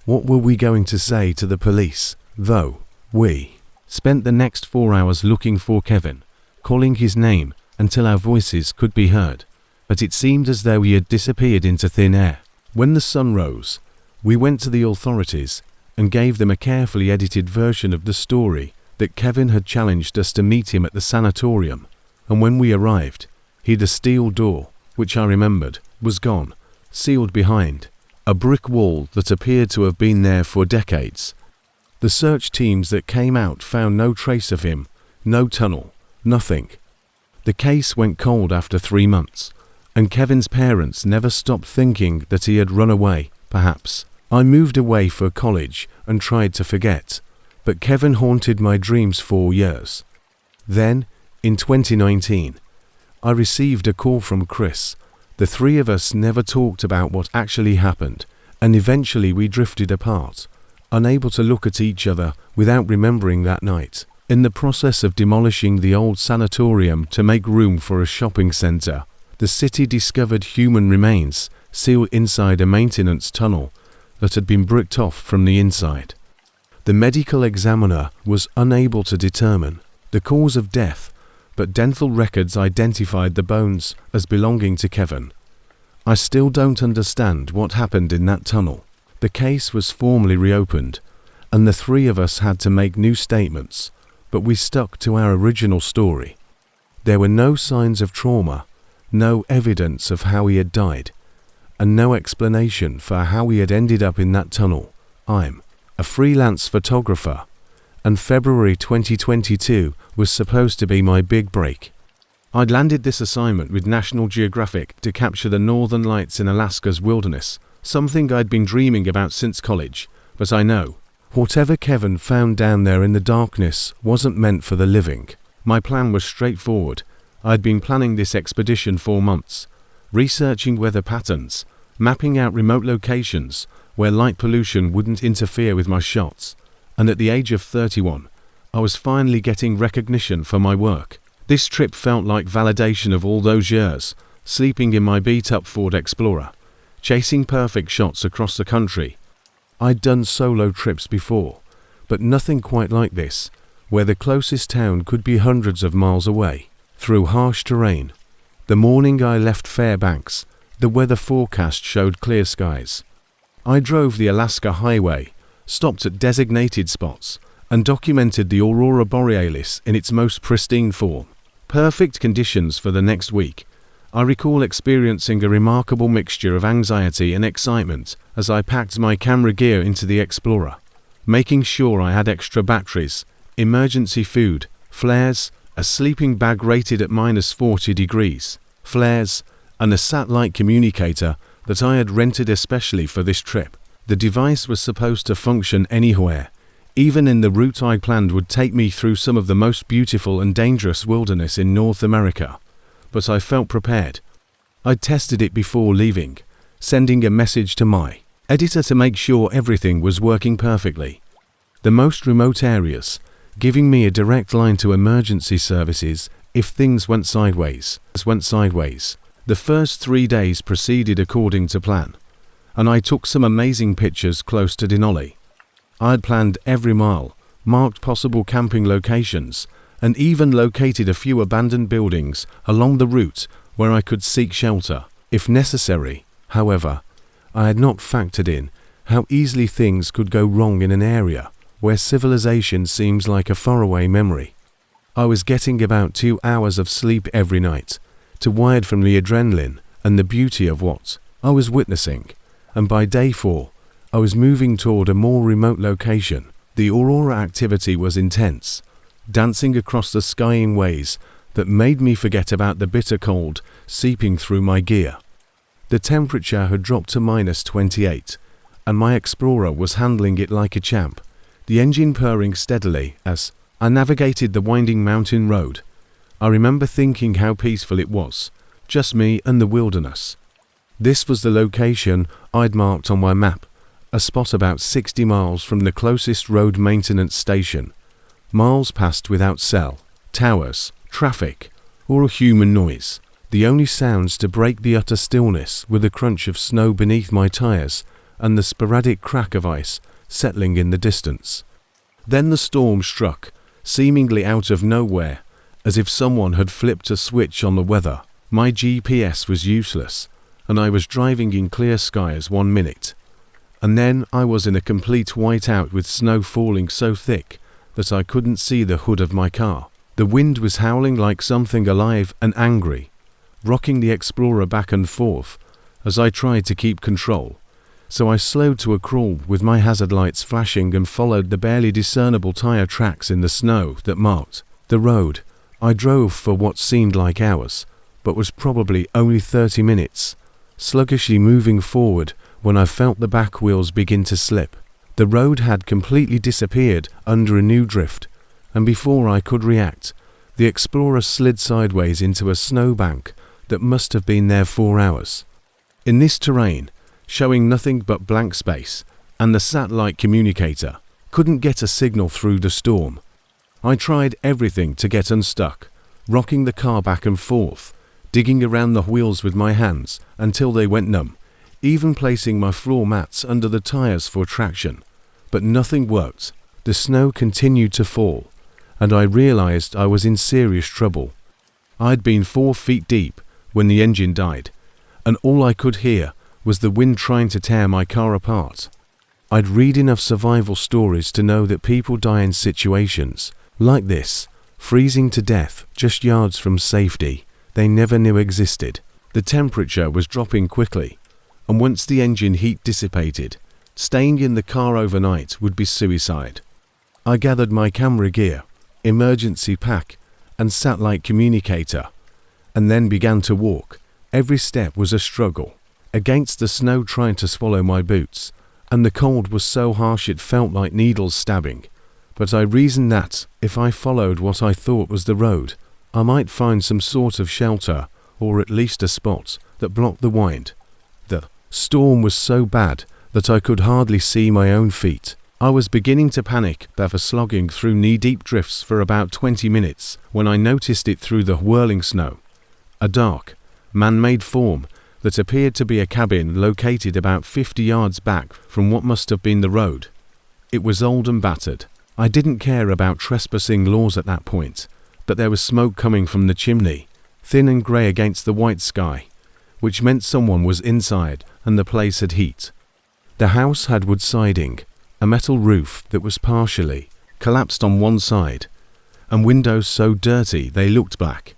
What were we going to say to the police, though? We spent the next 4 hours looking for Kevin, calling his name until our voices could be heard, but it seemed as though he had disappeared into thin air. When the sun rose, we went to the authorities and gave them a carefully edited version of the story that Kevin had challenged us to meet him at the sanatorium, and when we arrived, the steel door, which I remembered, was gone, sealed behind a brick wall that appeared to have been there for decades. The search teams that came out found no trace of him, no tunnel, nothing. The case went cold after 3 months, and Kevin's parents never stopped thinking that he had run away, perhaps. I moved away for college and tried to forget, but Kevin haunted my dreams for years. Then, in 2019, I received a call from Chris. The three of us never talked about what actually happened, and eventually we drifted apart, unable to look at each other without remembering that night. In the process of demolishing the old sanatorium to make room for a shopping center, the city discovered human remains sealed inside a maintenance tunnel that had been bricked off from the inside. The medical examiner was unable to determine the cause of death, but dental records identified the bones as belonging to Kevin. I still don't understand what happened in that tunnel. The case was formally reopened, and the three of us had to make new statements, but we stuck to our original story. There were no signs of trauma, no evidence of how he had died, and no explanation for how he had ended up in that tunnel. I'm a freelance photographer, and February 2022 was supposed to be my big break. I'd landed this assignment with National Geographic to capture the northern lights in Alaska's wilderness, something I'd been dreaming about since college, but I know, whatever Kevin found down there in the darkness wasn't meant for the living. My plan was straightforward. I'd been planning this expedition for months, researching weather patterns, mapping out remote locations where light pollution wouldn't interfere with my shots, and at the age of 31, I was finally getting recognition for my work. This trip felt like validation of all those years, sleeping in my beat-up Ford Explorer, chasing perfect shots across the country. I'd done solo trips before, but nothing quite like this, where the closest town could be hundreds of miles away, through harsh terrain. The morning I left Fairbanks, the weather forecast showed clear skies. I drove the Alaska Highway, stopped at designated spots, and documented the aurora borealis in its most pristine form. Perfect conditions for the next week. I recall experiencing a remarkable mixture of anxiety and excitement as I packed my camera gear into the Explorer, making sure I had extra batteries, emergency food, flares, a sleeping bag rated at -40 degrees, flares, and a satellite communicator that I had rented especially for this trip. The device was supposed to function anywhere, even in the route I planned would take me through some of the most beautiful and dangerous wilderness in North America. But I felt prepared. I'd tested it before leaving, sending a message to my editor to make sure everything was working perfectly. The most remote areas, giving me a direct line to emergency services if things went sideways. The first 3 days proceeded according to plan, and I took some amazing pictures close to Denali. I had planned every mile, marked possible camping locations, and even located a few abandoned buildings along the route where I could seek shelter, if necessary. However, I had not factored in how easily things could go wrong in an area where civilization seems like a faraway memory. I was getting about 2 hours of sleep every night, tired from the adrenaline and the beauty of what I was witnessing, and by day 4, I was moving toward a more remote location. The aurora activity was intense, dancing across the sky in ways that made me forget about the bitter cold seeping through my gear. The temperature had dropped to -28, and my Explorer was handling it like a champ, the engine purring steadily as I navigated the winding mountain road. I remember thinking how peaceful it was, just me and the wilderness. This was the location I'd marked on my map, a spot about 60 miles from the closest road maintenance station. Miles passed without cell towers, traffic, or a human noise. The only sounds to break the utter stillness were the crunch of snow beneath my tires and the sporadic crack of ice settling in the distance. Then the storm struck, seemingly out of nowhere, as if someone had flipped a switch on the weather. My GPS was useless, and I was driving in clear skies 1 minute. And then I was in a complete whiteout with snow falling so thick that I couldn't see the hood of my car. The wind was howling like something alive and angry, rocking the Explorer back and forth as I tried to keep control. So I slowed to a crawl with my hazard lights flashing and followed the barely discernible tire tracks in the snow that marked the road. I drove for what seemed like hours, but was probably only 30 minutes, sluggishly moving forward when I felt the back wheels begin to slip. The road had completely disappeared under a new drift, and before I could react, the Explorer slid sideways into a snowbank that must have been there 4 hours. In this terrain, showing nothing but blank space, and the satellite communicator couldn't get a signal through the storm. I tried everything to get unstuck, rocking the car back and forth, digging around the wheels with my hands until they went numb, even placing my floor mats under the tires for traction. But nothing worked. The snow continued to fall, and I realized I was in serious trouble. I'd been 4 feet deep when the engine died, and all I could hear was the wind trying to tear my car apart. I'd read enough survival stories to know that people die in situations like this freezing to death just yards from safety they never knew existed. The temperature was dropping quickly, and once the engine heat dissipated, staying in the car overnight would be suicide. I gathered my camera gear, emergency pack, and satellite communicator, and then began to walk. Every step was a struggle, against the snow trying to swallow my boots, and the cold was so harsh it felt like needles stabbing. But I reasoned that, if I followed what I thought was the road, I might find some sort of shelter, or at least a spot that blocked the wind. The storm was so bad that I could hardly see my own feet. I was beginning to panic after slogging through knee-deep drifts for about 20 minutes when I noticed it through the whirling snow. A dark, man-made form that appeared to be a cabin located about 50 yards back from what must have been the road. It was old and battered. I didn't care about trespassing laws at that point, but there was smoke coming from the chimney, thin and grey against the white sky, which meant someone was inside and the place had heat. The house had wood siding, a metal roof that was partially collapsed on one side, and windows so dirty they looked black.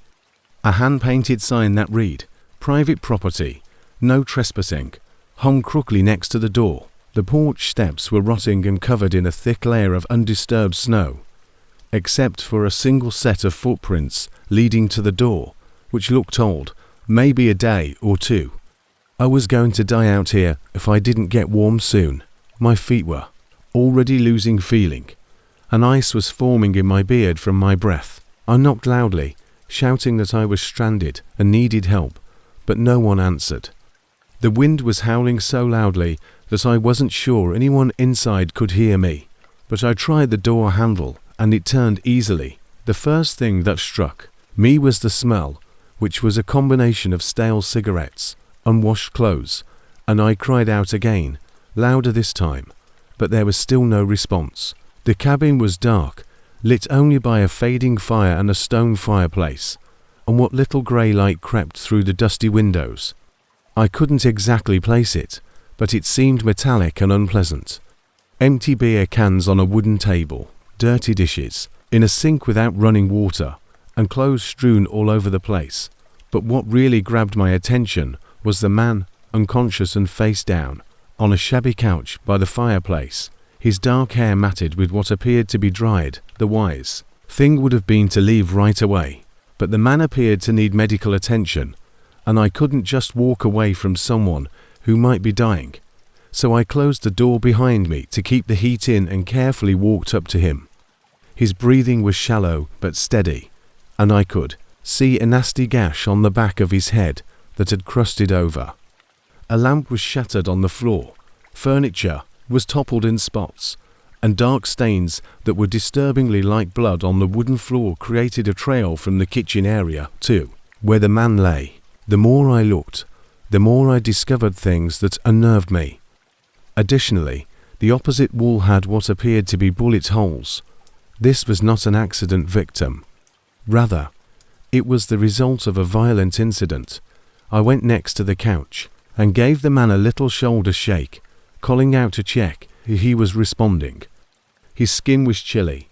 A hand-painted sign that read, "Private property, no trespassing," hung crookily next to the door. The porch steps were rotting and covered in a thick layer of undisturbed snow, except for a single set of footprints leading to the door, which looked old, maybe a day or two. I was going to die out here if I didn't get warm soon. My feet were already losing feeling, and ice was forming in my beard from my breath. I knocked loudly, shouting that I was stranded and needed help, but no one answered. The wind was howling so loudly that I wasn't sure anyone inside could hear me, but I tried the door handle and it turned easily. The first thing that struck me was the smell, which was a combination of stale cigarettes, unwashed clothes, and I cried out again, louder this time, but there was still no response. The cabin was dark, lit only by a fading fire and a stone fireplace, and what little grey light crept through the dusty windows. I couldn't exactly place it, but it seemed metallic and unpleasant. Empty beer cans on a wooden table, dirty dishes, in a sink without running water, and clothes strewn all over the place. But what really grabbed my attention was the man, unconscious and face down, on a shabby couch by the fireplace, his dark hair matted with what appeared to be dried. The wise thing would have been to leave right away, but the man appeared to need medical attention, and I couldn't just walk away from someone who might be dying. So I closed the door behind me to keep the heat in and carefully walked up to him. His breathing was shallow but steady, and I could see a nasty gash on the back of his head that had crusted over. A lamp was shattered on the floor, furniture was toppled in spots, and dark stains that were disturbingly like blood on the wooden floor created a trail from the kitchen area to where the man lay. The more I looked, the more I discovered things that unnerved me. Additionally, the opposite wall had what appeared to be bullet holes. This was not an accident victim. Rather, it was the result of a violent incident. I went next to the couch and gave the man a little shoulder shake, calling out to check if he was responding. His skin was chilly,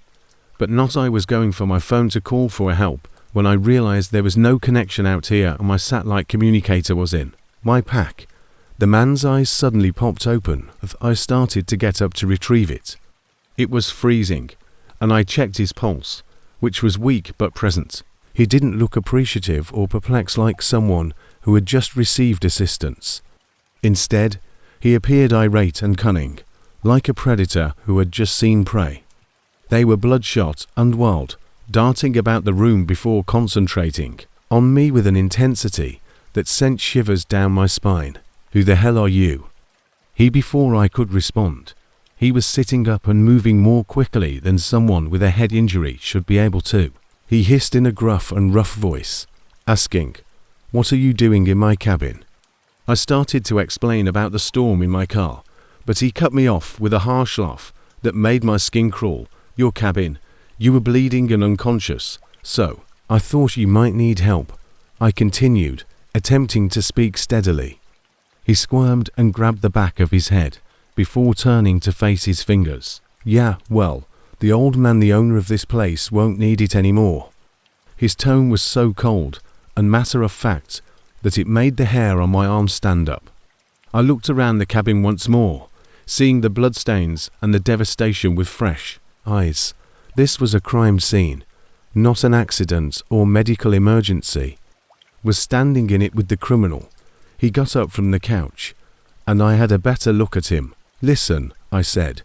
but not. I was going for my phone to call for help when I realized there was no connection out here and my satellite communicator was in my pack. The man's eyes suddenly popped open as I started to get up to retrieve it. It was freezing, and I checked his pulse, which was weak but present. He didn't look appreciative or perplexed like someone who had just received assistance. Instead, he appeared irate and cunning, like a predator who had just seen prey. They were bloodshot and wild, darting about the room before concentrating on me with an intensity that sent shivers down my spine. "Who the hell are you?" Before I could respond, he was sitting up and moving more quickly than someone with a head injury should be able to. He hissed in a gruff and rough voice, asking, "What are you doing in my cabin?" I started to explain about the storm in my car, but he cut me off with a harsh laugh that made my skin crawl. "Your cabin? You were bleeding and unconscious, so I thought you might need help," I continued, attempting to speak steadily. He squirmed and grabbed the back of his head before turning to face his fingers. "Yeah, well, The old man, the owner of this place, won't need it anymore." His tone was so cold and matter-of-fact that it made the hair on my arm stand up. I looked around the cabin once more, seeing the bloodstains and the devastation with fresh eyes. This was a crime scene, not an accident or medical emergency. Was standing in it with the criminal. He got up from the couch, and I had a better look at him. "Listen," I said,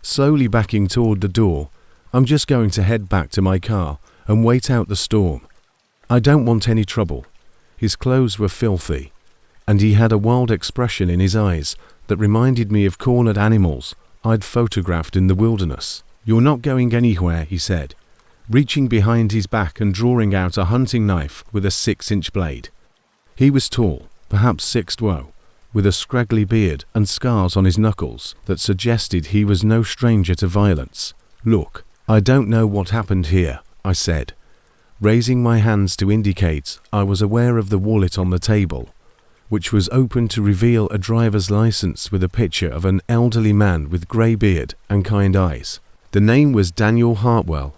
slowly backing toward the door. "I'm just going to head back to my car and wait out the storm. I don't want any trouble." His clothes were filthy, and he had a wild expression in his eyes that reminded me of cornered animals I'd photographed in the wilderness. "You're not going anywhere," he said, reaching behind his back and drawing out a hunting knife with a 6-inch blade. He was tall, perhaps 6'2", with a scraggly beard and scars on his knuckles that suggested he was no stranger to violence. "Look, I don't know what happened here," I said, raising my hands to indicate I was aware of the wallet on the table, which was open to reveal a driver's license with a picture of an elderly man with grey beard and kind eyes. The name was Daniel Hartwell,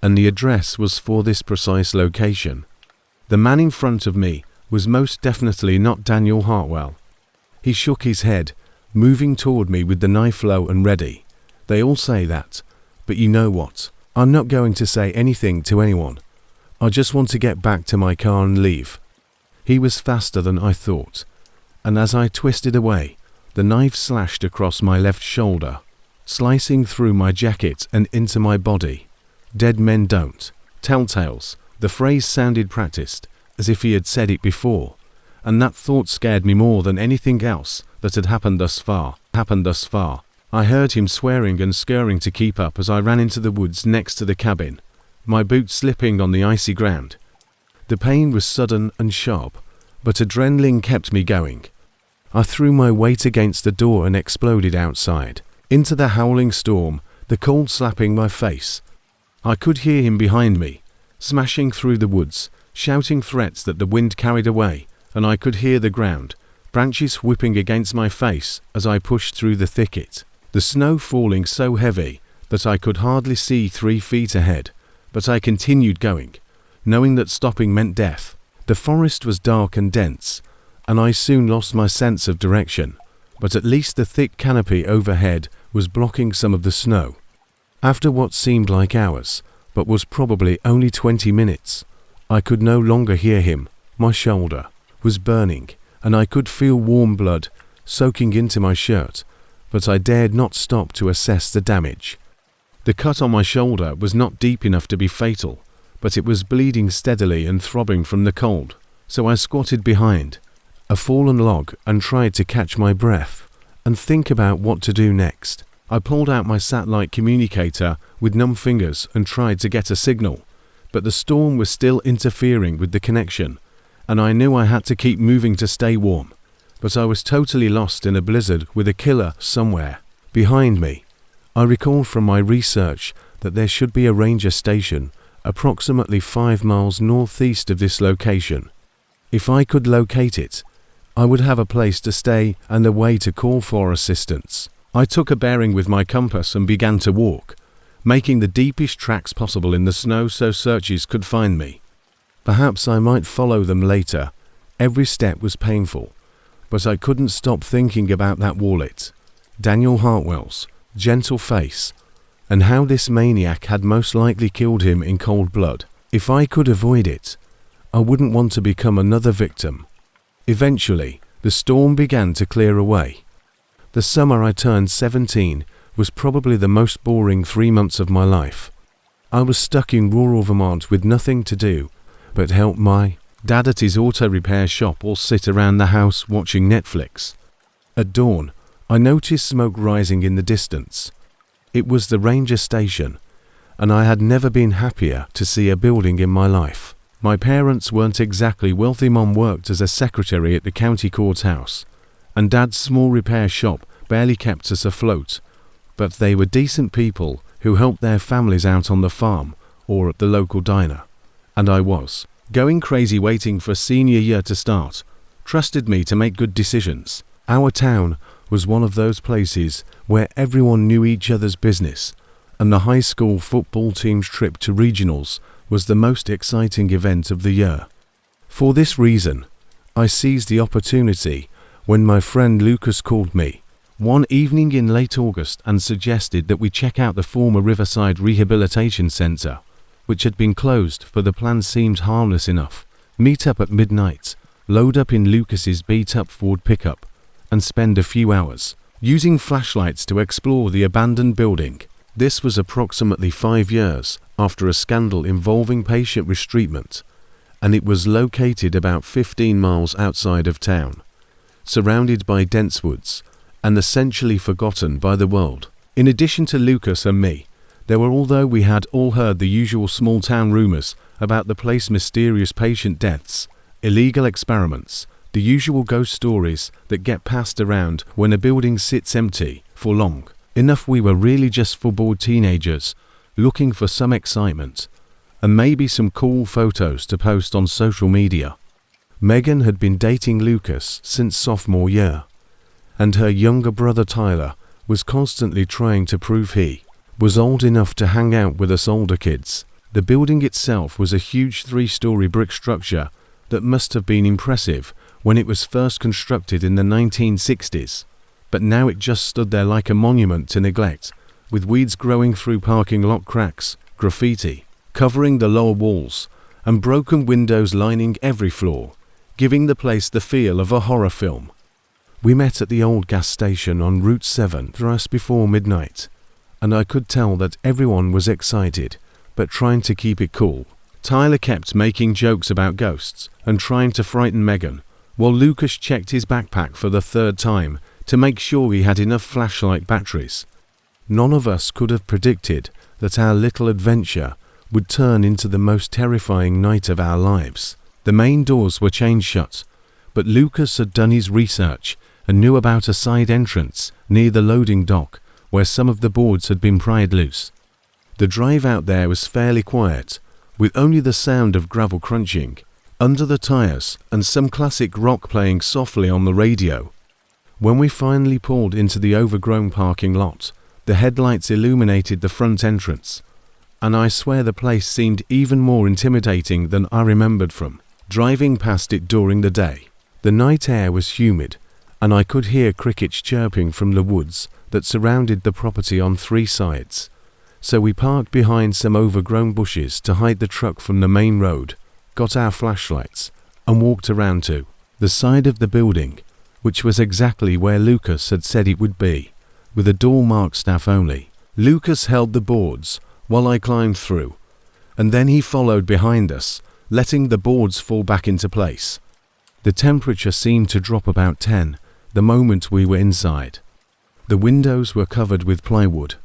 and the address was for this precise location. The man in front of me was most definitely not Daniel Hartwell. He shook his head, moving toward me with the knife low and ready. "They all say that, but you know what? I'm not going to say anything to anyone. I just want to get back to my car and leave." He was faster than I thought, and as I twisted away, the knife slashed across my left shoulder, slicing through my jacket and into my body. Dead men don't tell tales. The phrase sounded practiced, as if he had said it before, and that thought scared me more than anything else that had happened thus far. I heard him swearing and scurrying to keep up as I ran into the woods next to the cabin, my boots slipping on the icy ground. The pain was sudden and sharp, but adrenaline kept me going. I threw my weight against the door and exploded outside, into the howling storm, the cold slapping my face. I could hear him behind me, smashing through the woods, shouting threats that the wind carried away, and I could hear the ground, branches whipping against my face as I pushed through the thicket. The snow falling so heavy that I could hardly see 3 feet ahead, but I continued going, knowing that stopping meant death. The forest was dark and dense, and I soon lost my sense of direction, but at least the thick canopy overhead was blocking some of the snow. After what seemed like hours, but was probably only 20 minutes, I could no longer hear him. My shoulder was burning, and I could feel warm blood soaking into my shirt, but I dared not stop to assess the damage. The cut on my shoulder was not deep enough to be fatal, but it was bleeding steadily and throbbing from the cold, so I squatted behind a fallen log and tried to catch my breath and think about what to do next. I pulled out my satellite communicator with numb fingers and tried to get a signal, but the storm was still interfering with the connection, and I knew I had to keep moving to stay warm, but I was totally lost in a blizzard with a killer somewhere behind me. I recalled from my research that there should be a ranger station approximately 5 miles northeast of this location. If I could locate it, I would have a place to stay and a way to call for assistance. I took a bearing with my compass and began to walk, making the deepest tracks possible in the snow so searchers could find me. Perhaps I might follow them later. Every step was painful, but I couldn't stop thinking about that wallet, Daniel Hartwell's gentle face, and how this maniac had most likely killed him in cold blood. If I could avoid it, I wouldn't want to become another victim. Eventually, the storm began to clear away. The summer I turned 17 was probably the most boring 3 months of my life. I was stuck in rural Vermont with nothing to do but help my dad at his auto repair shop or sit around the house watching Netflix. At dawn, I noticed smoke rising in the distance. It was the ranger station, and I had never been happier to see a building in my life. My parents weren't exactly wealthy. Mom worked as a secretary at the county courthouse, and Dad's small repair shop barely kept us afloat, but they were decent people who helped their families out on the farm or at the local diner. And I was going crazy waiting for senior year to start, trusted me to make good decisions. Our town was one of those places where everyone knew each other's business, and the high school football team's trip to regionals was the most exciting event of the year. For this reason, I seized the opportunity when my friend Lucas called me one evening in late August and suggested that we check out the former Riverside Rehabilitation Center, which had been closed, for the plan seemed harmless enough. Meet up at midnight, load up in Lucas's beat-up Ford pickup, and spend a few hours using flashlights to explore the abandoned building. This was approximately 5 years after a scandal involving patient mistreatment, and it was located about 15 miles outside of town, surrounded by dense woods, and essentially forgotten by the world. In addition to Lucas and me, there were, although we had all heard the usual small-town rumors about the place's mysterious patient deaths, illegal experiments, the usual ghost stories that get passed around when a building sits empty for long enough. We were really just 4 bored teenagers looking for some excitement and maybe some cool photos to post on social media. Megan had been dating Lucas since sophomore year, and her younger brother Tyler was constantly trying to prove he was old enough to hang out with us older kids. The building itself was a huge 3-story brick structure that must have been impressive when it was first constructed in the 1960s, but now it just stood there like a monument to neglect, with weeds growing through parking lot cracks, graffiti covering the lower walls, and broken windows lining every floor, giving the place the feel of a horror film. We met at the old gas station on Route 7 just before midnight, and I could tell that everyone was excited, but trying to keep it cool. Tyler kept making jokes about ghosts and trying to frighten Megan, while Lucas checked his backpack for the 3rd time to make sure he had enough flashlight batteries. None of us could have predicted that our little adventure would turn into the most terrifying night of our lives. The main doors were chained shut, but Lucas had done his research and knew about a side entrance near the loading dock where some of the boards had been pried loose. The drive out there was fairly quiet, with only the sound of gravel crunching under the tires and some classic rock playing softly on the radio. When we finally pulled into the overgrown parking lot, the headlights illuminated the front entrance, and I swear the place seemed even more intimidating than I remembered from driving past it during the day. The night air was humid, and I could hear crickets chirping from the woods that surrounded the property on 3 sides. So we parked behind some overgrown bushes to hide the truck from the main road, got our flashlights, and walked around to the side of the building, which was exactly where Lucas had said it would be, with a door marked staff only. Lucas held the boards while I climbed through, and then he followed behind us, letting the boards fall back into place. The temperature seemed to drop about 10 the moment we were inside. The windows were covered with plywood,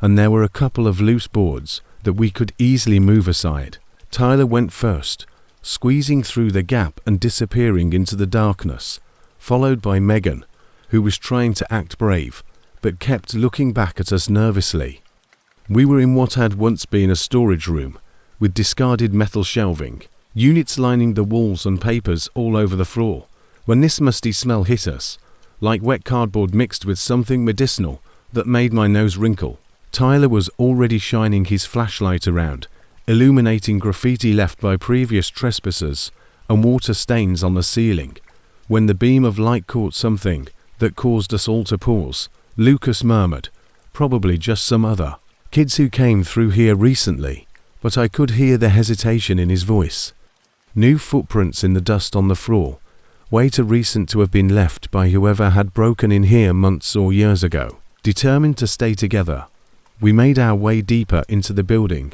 and there were a couple of loose boards that we could easily move aside. Tyler went first, squeezing through the gap and disappearing into the darkness, followed by Megan, who was trying to act brave, but kept looking back at us nervously. We were in what had once been a storage room, with discarded metal shelving, units lining the walls and papers all over the floor, when this musty smell hit us, like wet cardboard mixed with something medicinal that made my nose wrinkle. Tyler was already shining his flashlight around, illuminating graffiti left by previous trespassers and water stains on the ceiling, when the beam of light caught something that caused us all to pause. Lucas murmured, "Probably just some other kids who came through here recently," but I could hear the hesitation in his voice. New footprints in the dust on the floor, way too recent to have been left by whoever had broken in here months or years ago. Determined to stay together, we made our way deeper into the building,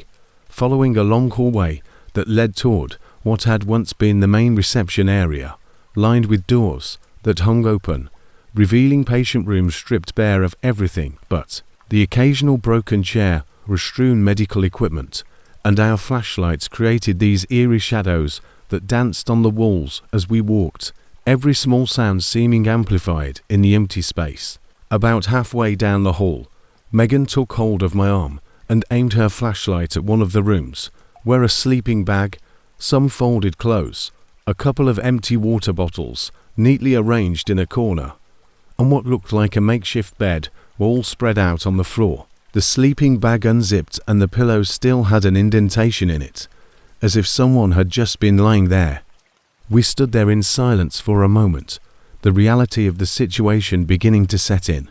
following a long hallway that led toward what had once been the main reception area, lined with doors that hung open, revealing patient rooms stripped bare of everything but the occasional broken chair or strewn medical equipment, and our flashlights created these eerie shadows that danced on the walls as we walked, every small sound seeming amplified in the empty space. About halfway down the hall, Megan took hold of my arm and aimed her flashlight at one of the rooms, where a sleeping bag, some folded clothes, a couple of empty water bottles neatly arranged in a corner, and what looked like a makeshift bed were all spread out on the floor. The sleeping bag unzipped and the pillow still had an indentation in it, as if someone had just been lying there. We stood there in silence for a moment, the reality of the situation beginning to set in.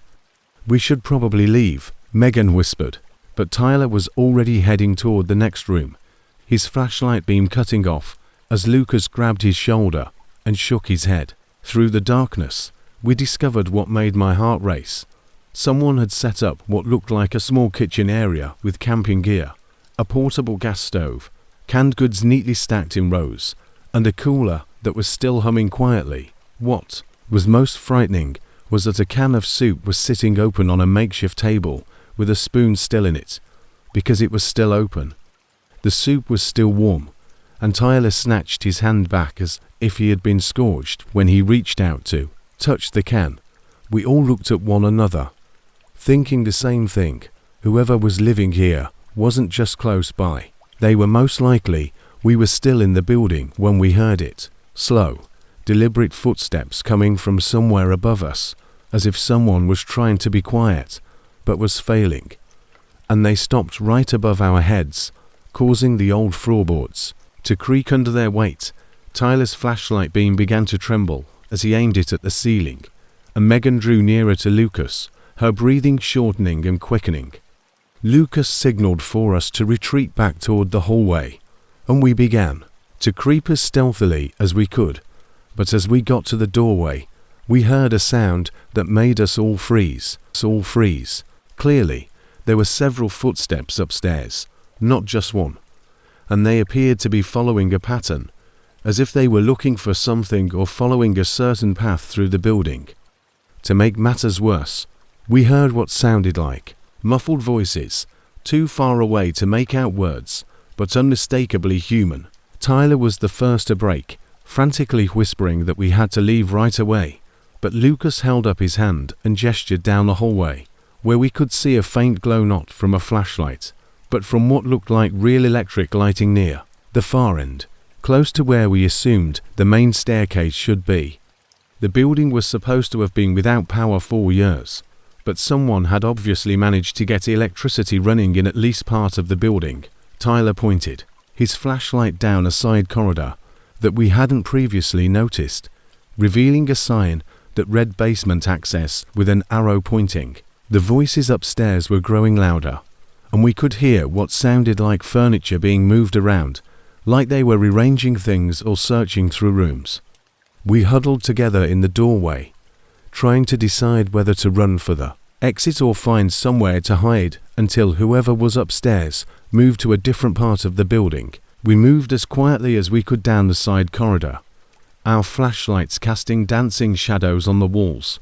"We should probably leave," Megan whispered, but Tyler was already heading toward the next room, his flashlight beam cutting off as Lucas grabbed his shoulder and shook his head. Through the darkness, we discovered what made my heart race. Someone had set up what looked like a small kitchen area with camping gear, a portable gas stove, canned goods neatly stacked in rows, and a cooler that was still humming quietly. What was most frightening was that a can of soup was sitting open on a makeshift table with a spoon still in it, because it was still open. The soup was still warm, and Tyler snatched his hand back as if he had been scorched when he reached out to touch the can. We all looked at one another, thinking the same thing. Whoever was living here wasn't just close by. They were most likely. We were still in the building when we heard it. Slow, deliberate footsteps coming from somewhere above us, as if someone was trying to be quiet, but was failing. And they stopped right above our heads, causing the old floorboards to creak under their weight. Tyler's flashlight beam began to tremble as he aimed it at the ceiling, and Megan drew nearer to Lucas, her breathing shortening and quickening. Lucas signaled for us to retreat back toward the hallway, and we began to creep as stealthily as we could. But as we got to the doorway, we heard a sound that made us all freeze. Clearly, there were several footsteps upstairs, not just one, and they appeared to be following a pattern, as if they were looking for something or following a certain path through the building. To make matters worse, we heard what sounded like muffled voices, too far away to make out words, but unmistakably human. Tyler was the first to break, frantically whispering that we had to leave right away, but Lucas held up his hand and gestured down the hallway, where we could see a faint glow not from a flashlight, but from what looked like real electric lighting near the far end, close to where we assumed the main staircase should be. The building was supposed to have been without power for years, but someone had obviously managed to get electricity running in at least part of the building. Tyler pointed his flashlight down a side corridor that we hadn't previously noticed, revealing a sign that read basement access with an arrow pointing. The voices upstairs were growing louder, and we could hear what sounded like furniture being moved around, like they were rearranging things or searching through rooms. We huddled together in the doorway, trying to decide whether to run for the exit or find somewhere to hide until whoever was upstairs moved to a different part of the building. We moved as quietly as we could down the side corridor, our flashlights casting dancing shadows on the walls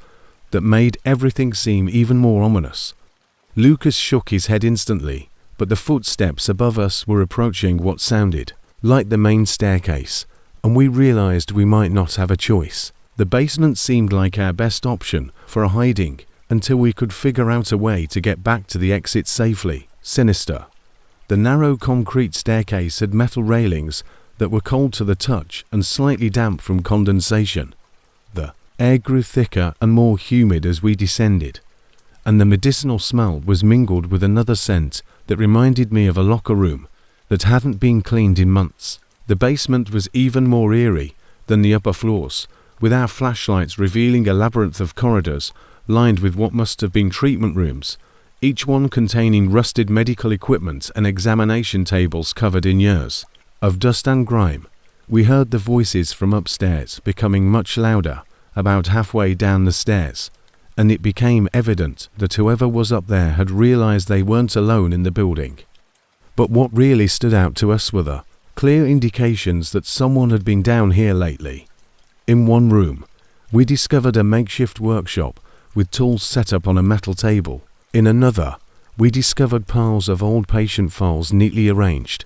that made everything seem even more ominous. Lucas shook his head instantly, but the footsteps above us were approaching what sounded like the main staircase, and we realized we might not have a choice. The basement seemed like our best option for hiding until we could figure out a way to get back to the exit safely. Sinister. The narrow concrete staircase had metal railings that were cold to the touch and slightly damp from condensation. The air grew thicker and more humid as we descended, and the medicinal smell was mingled with another scent that reminded me of a locker room that hadn't been cleaned in months. The basement was even more eerie than the upper floors, with our flashlights revealing a labyrinth of corridors lined with what must have been treatment rooms, each one containing rusted medical equipment and examination tables covered in years of dust and grime. We heard the voices from upstairs becoming much louder about halfway down the stairs, and it became evident that whoever was up there had realized they weren't alone in the building. But what really stood out to us were the clear indications that someone had been down here lately. In one room, we discovered a makeshift workshop with tools set up on a metal table. In another, we discovered piles of old patient files neatly arranged.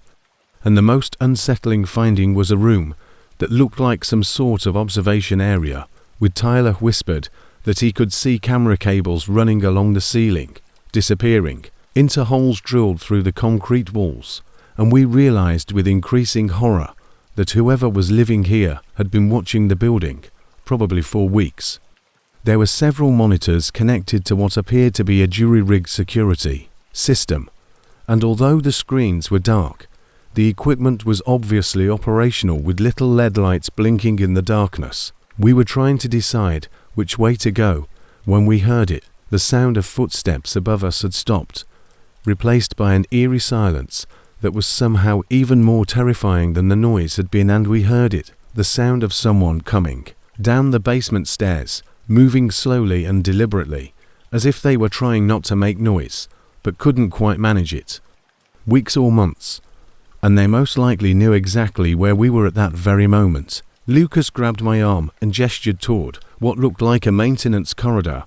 And the most unsettling finding was a room that looked like some sort of observation area, with Tyler whispered that he could see camera cables running along the ceiling, disappearing into holes drilled through the concrete walls, and we realized with increasing horror that whoever was living here had been watching the building, probably for weeks. There were several monitors connected to what appeared to be a jury-rigged security system, and although the screens were dark, the equipment was obviously operational with little LED lights blinking in the darkness. We were trying to decide which way to go when we heard it. The sound of footsteps above us had stopped, replaced by an eerie silence that was somehow even more terrifying than the noise had been, and we heard it, the sound of someone coming down the basement stairs, moving slowly and deliberately, as if they were trying not to make noise, but couldn't quite manage it. Weeks or months, and they most likely knew exactly where we were at that very moment. Lucas grabbed my arm and gestured toward what looked like a maintenance corridor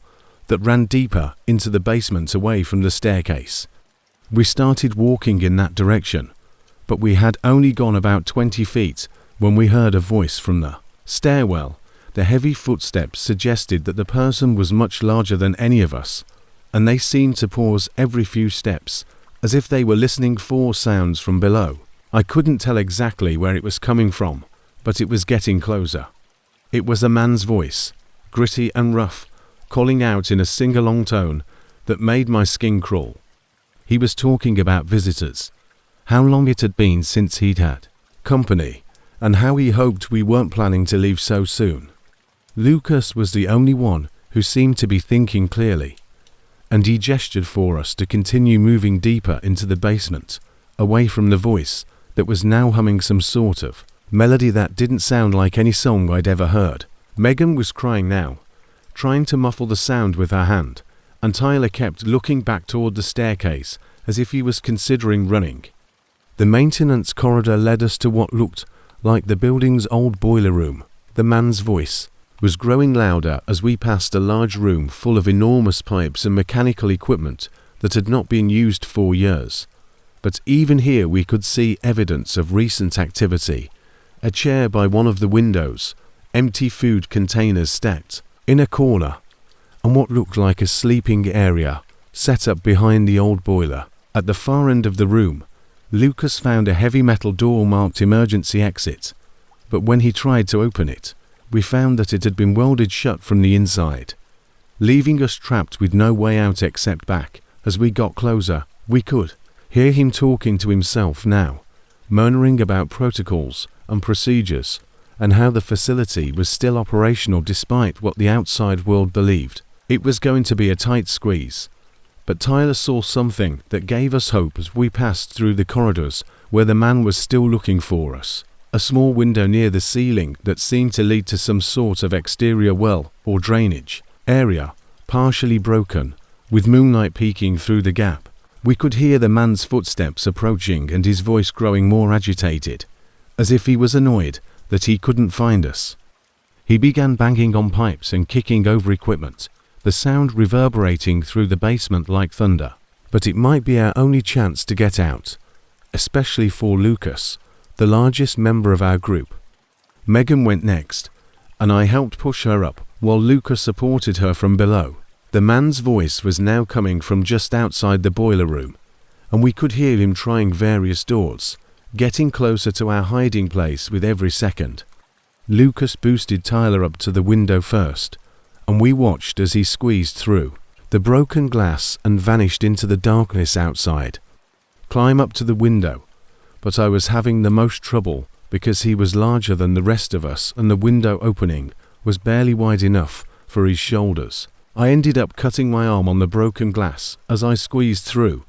that ran deeper into the basement away from the staircase. We started walking in that direction, but we had only gone about 20 feet when we heard a voice from the stairwell. The heavy footsteps suggested that the person was much larger than any of us, and they seemed to pause every few steps, as if they were listening for sounds from below. I couldn't tell exactly where it was coming from, but it was getting closer. It was a man's voice, gritty and rough, calling out in a sing-along tone that made my skin crawl. He was talking about visitors, how long it had been since he'd had company, and how he hoped we weren't planning to leave so soon. Lucas was the only one who seemed to be thinking clearly, and he gestured for us to continue moving deeper into the basement, away from the voice that was now humming some sort of melody that didn't sound like any song I'd ever heard. Megan was crying now, trying to muffle the sound with her hand, and Tyler kept looking back toward the staircase as if he was considering running. The maintenance corridor led us to what looked like the building's old boiler room. The man's voice was growing louder as we passed a large room full of enormous pipes and mechanical equipment that had not been used for years. But even here we could see evidence of recent activity. A chair by one of the windows, empty food containers stacked in a corner, and what looked like a sleeping area set up behind the old boiler. At the far end of the room, Lucas found a heavy metal door marked emergency exit, but when he tried to open it, we found that it had been welded shut from the inside, leaving us trapped with no way out except back. As we got closer, we could hear him talking to himself now, murmuring about protocols and procedures, and how the facility was still operational despite what the outside world believed. It was going to be a tight squeeze, but Tyler saw something that gave us hope as we passed through the corridors where the man was still looking for us. A small window near the ceiling that seemed to lead to some sort of exterior well or drainage area, partially broken, with moonlight peeking through the gap. We could hear the man's footsteps approaching and his voice growing more agitated, as if he was annoyed that he couldn't find us. He began banging on pipes and kicking over equipment, the sound reverberating through the basement like thunder. But it might be our only chance to get out, especially for Lucas, the largest member of our group. Megan went next, and I helped push her up while Lucas supported her from below. The man's voice was now coming from just outside the boiler room, and we could hear him trying various doors, getting closer to our hiding place with every second. Lucas boosted Tyler up to the window first, and we watched as he squeezed through the broken glass and vanished into the darkness outside. Climb up to the window, but I was having the most trouble because he was larger than the rest of us and the window opening was barely wide enough for his shoulders. I ended up cutting my arm on the broken glass as I squeezed through,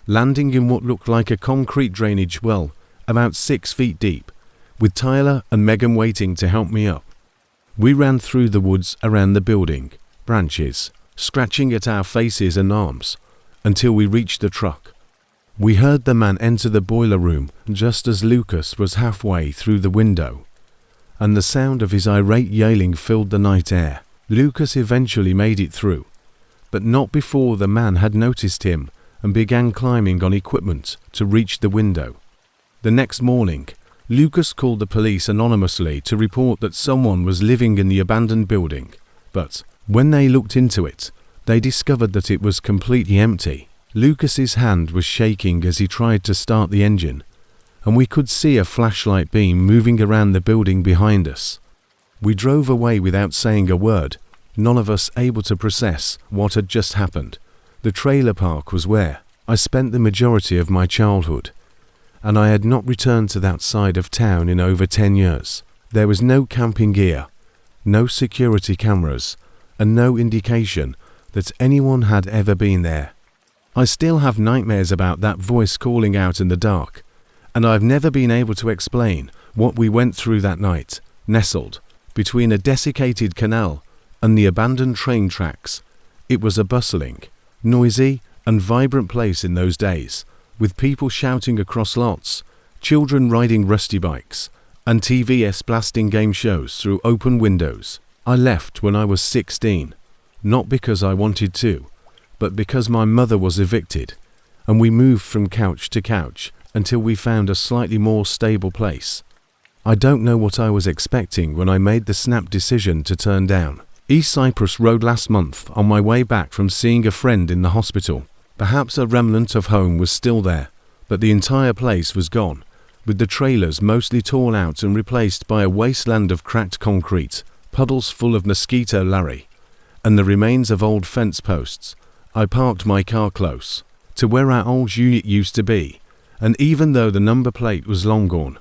landing in what looked like a concrete drainage well about 6 feet deep, with Tyler and Megan waiting to help me up. We ran through the woods around the building, branches scratching at our faces and arms, until we reached the truck. We heard the man enter the boiler room just as Lucas was halfway through the window, and the sound of his irate yelling filled the night air. Lucas eventually made it through, but not before the man had noticed him and began climbing on equipment to reach the window. The next morning, Lucas called the police anonymously to report that someone was living in the abandoned building, but when they looked into it, they discovered that it was completely empty. Lucas's hand was shaking as he tried to start the engine, and we could see a flashlight beam moving around the building behind us. We drove away without saying a word, none of us able to process what had just happened. The trailer park was where I spent the majority of my childhood, and I had not returned to that side of town in over 10 years. There was no camping gear, no security cameras, and no indication that anyone had ever been there. I still have nightmares about that voice calling out in the dark, and I've never been able to explain what we went through that night, nestled between a desiccated canal and the abandoned train tracks. It was a bustling, noisy, and vibrant place in those days, with people shouting across lots, children riding rusty bikes, and TVs blasting game shows through open windows. I left when I was 16, not because I wanted to, but because my mother was evicted, and we moved from couch to couch until we found a slightly more stable place. I don't know what I was expecting when I made the snap decision to turn down East Cyprus Road last month on my way back from seeing a friend in the hospital. Perhaps a remnant of home was still there, but the entire place was gone, with the trailers mostly torn out and replaced by a wasteland of cracked concrete, puddles full of mosquito larvae, and the remains of old fence posts. I parked my car close to where our old unit used to be, and even though the number plate was long gone,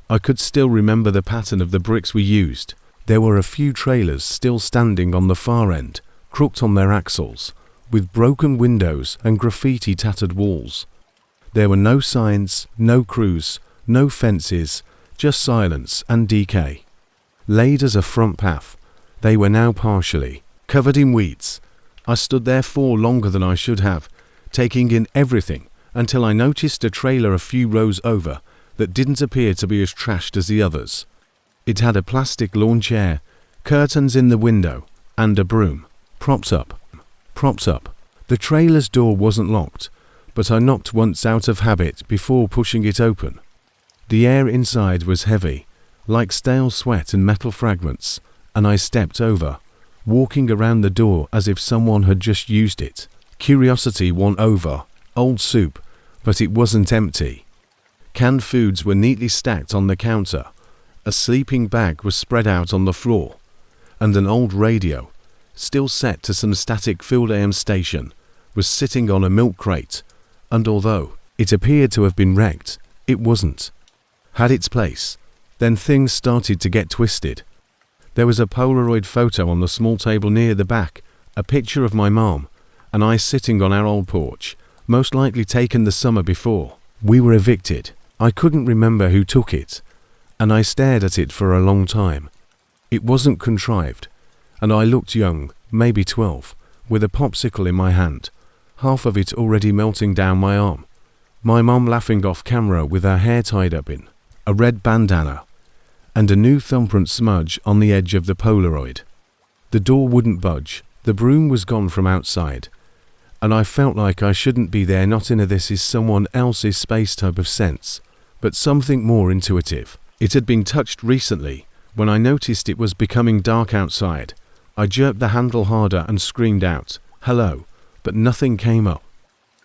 I could still remember the pattern of the bricks we used. There were a few trailers still standing on the far end, crooked on their axles, with broken windows and graffiti tattered walls. There were no signs, no crews, no fences, just silence and decay. Laid as a front path, they were now partially covered in weeds. I stood there for longer than I should have, taking in everything, until I noticed a trailer a few rows over that didn't appear to be as trashed as the others. It had a plastic lawn chair, curtains in the window, and a broom, propped up. The trailer's door wasn't locked, but I knocked once out of habit before pushing it open. The air inside was heavy, like stale sweat and metal fragments, and I stepped over, walking around the door as if someone had just used it. Curiosity won over. Old soup, but it wasn't empty. Canned foods were neatly stacked on the counter. A sleeping bag was spread out on the floor, and an old radio, still set to some static-filled AM station, was sitting on a milk crate, and although it appeared to have been wrecked, it wasn't. Had its place. Then things started to get twisted. There was a Polaroid photo on the small table near the back, a picture of my mom and I sitting on our old porch, most likely taken the summer before we were evicted. I couldn't remember who took it, and I stared at it for a long time. It wasn't contrived, and I looked young, maybe 12, with a popsicle in my hand, half of it already melting down my arm. My mom laughing off camera with her hair tied up in a red bandana, and a new thumbprint smudge on the edge of the Polaroid. The door wouldn't budge, the broom was gone from outside, and I felt like I shouldn't be there. Not in a this is someone else's space type of sense, but something more intuitive. It had been touched recently. When I noticed it was becoming dark outside, I jerked the handle harder and screamed out, "Hello," but nothing came up.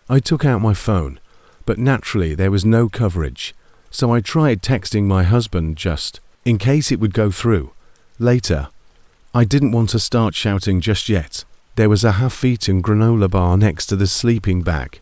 I took out my phone, but naturally there was no coverage, so I tried texting my husband just in case it would go through. Later, I didn't want to start shouting just yet. There was a half-eaten granola bar next to the sleeping bag.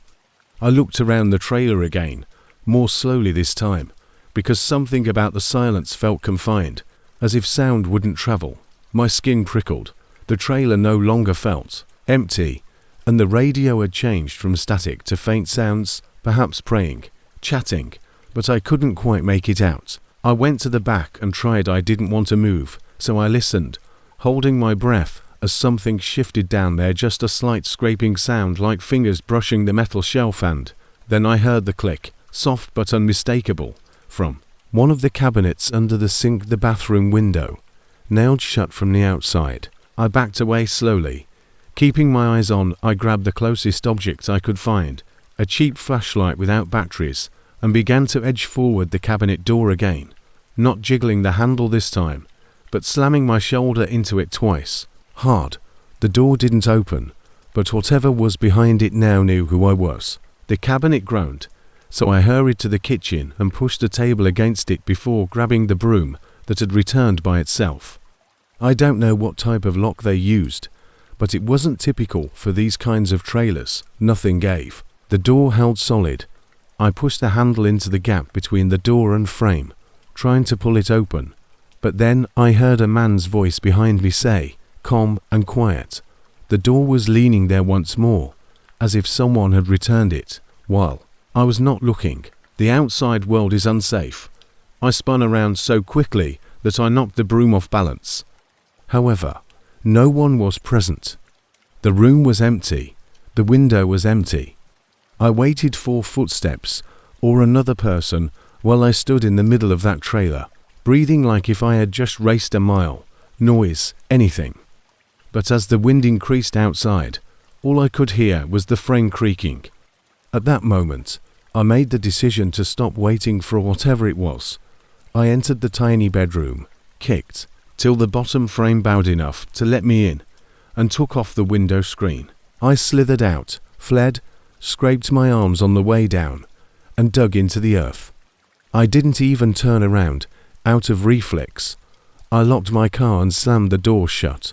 I looked around the trailer again, more slowly this time, because something about the silence felt confined, as if sound wouldn't travel. My skin prickled. The trailer no longer felt empty, and the radio had changed from static to faint sounds, perhaps praying, chatting, but I couldn't quite make it out. I went to the back and tried. I didn't want to move, so I listened, holding my breath as something shifted down there, just a slight scraping sound like fingers brushing the metal shelf, and then I heard the click, soft but unmistakable, from one of the cabinets under the sink, the bathroom window, nailed shut from the outside. I backed away slowly, keeping my eyes on. I grabbed the closest object I could find, a cheap flashlight without batteries, and began to edge forward the cabinet door again, not jiggling the handle this time, but slamming my shoulder into it twice, hard. The door didn't open, but whatever was behind it now knew who I was. The cabinet groaned, so I hurried to the kitchen and pushed the table against it before grabbing the broom that had returned by itself. I don't know what type of lock they used, but it wasn't typical for these kinds of trailers. Nothing gave. The door held solid. I pushed the handle into the gap between the door and frame, trying to pull it open, but then I heard a man's voice behind me say, "Calm and quiet." The door was leaning there once more, as if someone had returned it, while I was not looking. The outside world is unsafe. I spun around so quickly that I knocked the broom off balance. However, no one was present. The room was empty. The window was empty. I waited for footsteps or another person while I stood in the middle of that trailer, breathing like if I had just raced a mile. Noise, anything. But as the wind increased outside, all I could hear was the frame creaking. At that moment, I made the decision to stop waiting for whatever it was. I entered the tiny bedroom, kicked, till the bottom frame bowed enough to let me in, and took off the window screen. I slithered out, fled, scraped my arms on the way down, and dug into the earth. I didn't even turn around, out of reflex. I locked my car and slammed the door shut.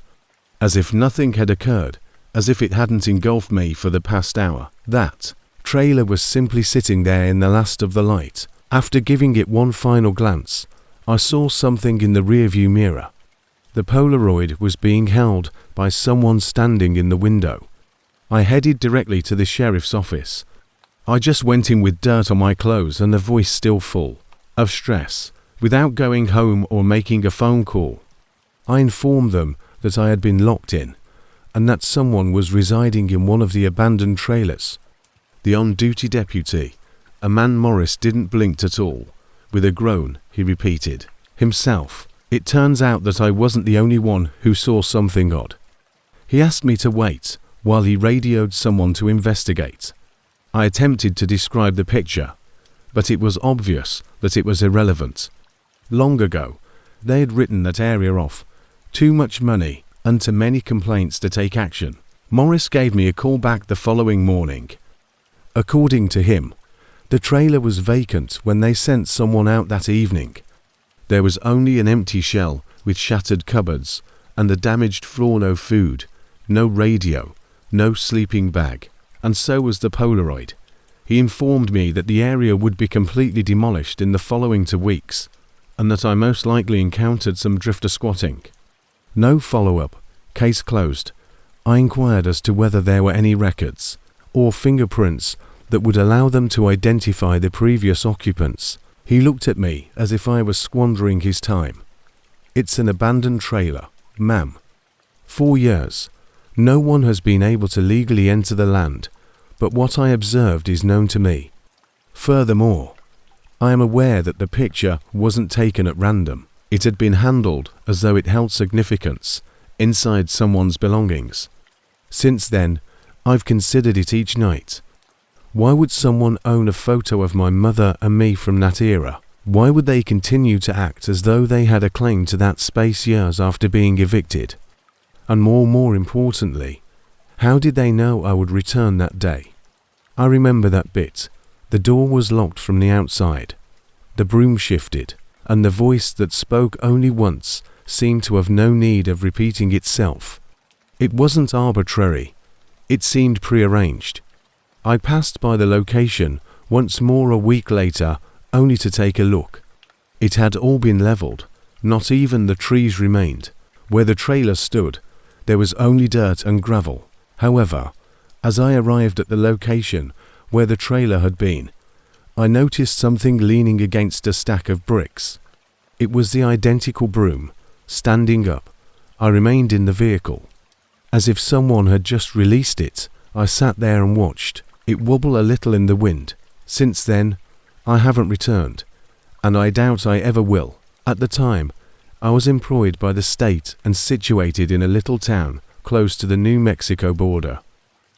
As if nothing had occurred, as if it hadn't engulfed me for the past hour. That trailer was simply sitting there in the last of the light. After giving it one final glance, I saw something in the rearview mirror. The Polaroid was being held by someone standing in the window. I headed directly to the sheriff's office. I just went in with dirt on my clothes and a voice still full of stress, without going home or making a phone call. I informed them that I had been locked in, and that someone was residing in one of the abandoned trailers. The on-duty deputy, a man Morris, didn't blink at all. With a groan, he repeated, "Himself." It turns out that I wasn't the only one who saw something odd. He asked me to wait while he radioed someone to investigate. I attempted to describe the picture, but it was obvious that it was irrelevant. Long ago, they had written that area off. Too much money and too many complaints to take action. Morris gave me a call back the following morning. According to him, the trailer was vacant when they sent someone out that evening. There was only an empty shell with shattered cupboards and the damaged floor, no food, no radio, no sleeping bag, and so was the Polaroid. He informed me that the area would be completely demolished in the following 2 weeks, and that I most likely encountered some drifter squatting. No follow-up, case closed. I inquired as to whether there were any records or fingerprints that would allow them to identify the previous occupants. He looked at me as if I was squandering his time. "It's an abandoned trailer, ma'am. 4 years. No one has been able to legally enter the land, but what I observed is known to me. Furthermore, I am aware that the picture wasn't taken at random. It had been handled as though it held significance inside someone's belongings. Since then, I've considered it each night. Why would someone own a photo of my mother and me from that era? Why would they continue to act as though they had a claim to that space years after being evicted? And more importantly, how did they know I would return that day? I remember that bit. The door was locked from the outside. The broom shifted, and the voice that spoke only once seemed to have no need of repeating itself. It wasn't arbitrary. It seemed prearranged. I passed by the location once more a week later, only to take a look. It had all been leveled. Not even the trees remained. Where the trailer stood, there was only dirt and gravel. However, as I arrived at the location where the trailer had been, I noticed something leaning against a stack of bricks. It was the identical broom. Standing up, I remained in the vehicle. As if someone had just released it, I sat there and watched it wobble a little in the wind. Since then, I haven't returned, and I doubt I ever will. At the time, I was employed by the state and situated in a little town close to the New Mexico border.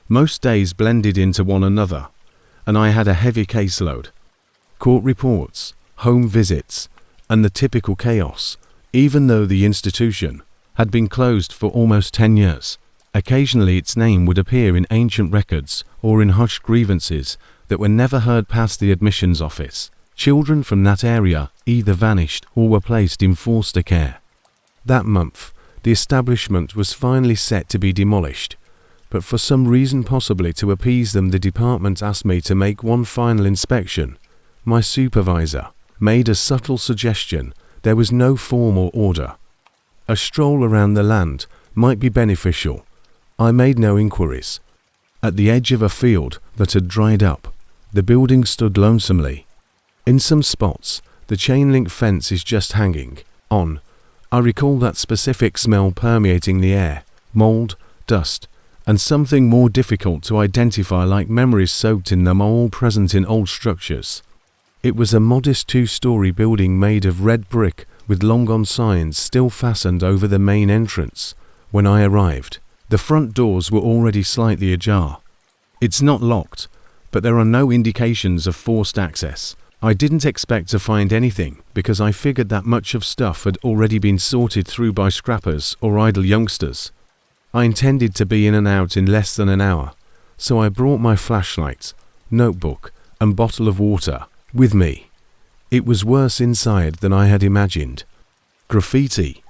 Most days blended into one another, and I had a heavy caseload. Court reports, home visits, and the typical chaos, even though the institution had been closed for almost 10 years. Occasionally its name would appear in ancient records or in hushed grievances that were never heard past the admissions office. Children from that area either vanished or were placed in foster care. That month, the establishment was finally set to be demolished. but for some reason, possibly to appease them, the department asked me to make one final inspection. My supervisor made a subtle suggestion. There was no formal order. A stroll around the land might be beneficial. I made no inquiries. At the edge of a field that had dried up, the building stood lonesomely. In some spots, the chain-link fence is just hanging on. I recall that specific smell permeating the air, mold, dust, and something more difficult to identify, like memories soaked in them, are all present in old structures. It was a modest 2-story building made of red brick with long-gone signs still fastened over the main entrance. When I arrived, the front doors were already slightly ajar. It's not locked, but there are no indications of forced access. I didn't expect to find anything because I figured that much of stuff had already been sorted through by scrappers or idle youngsters. I intended to be in and out in less than an hour, so I brought my flashlight, notebook, and bottle of water with me. It was worse inside than I had imagined. Graffiti,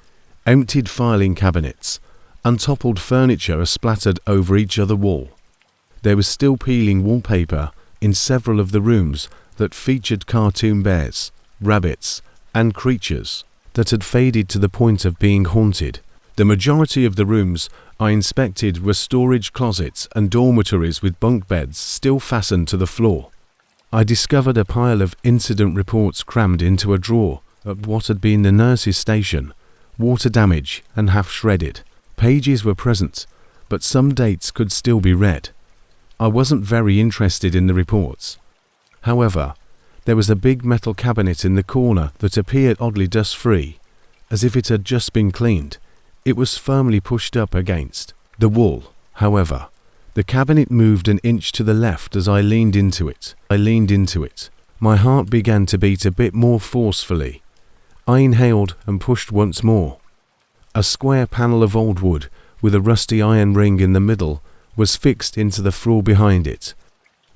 emptied filing cabinets, untoppled furniture are splattered over each other wall. There was still peeling wallpaper in several of the rooms that featured cartoon bears, rabbits, and creatures that had faded to the point of being haunted. The majority of the rooms I inspected were storage closets and dormitories with bunk beds still fastened to the floor. I discovered a pile of incident reports crammed into a drawer at what had been the nurse's station, water damage and half shredded. Pages were present, but some dates could still be read. I wasn't very interested in the reports. However, there was a big metal cabinet in the corner that appeared oddly dust-free, as if it had just been cleaned. It was firmly pushed up against the wall. However, the cabinet moved an inch to the left as I leaned into it. My heart began to beat a bit more forcefully. I inhaled and pushed once more. A square panel of old wood with a rusty iron ring in the middle was fixed into the floor behind it.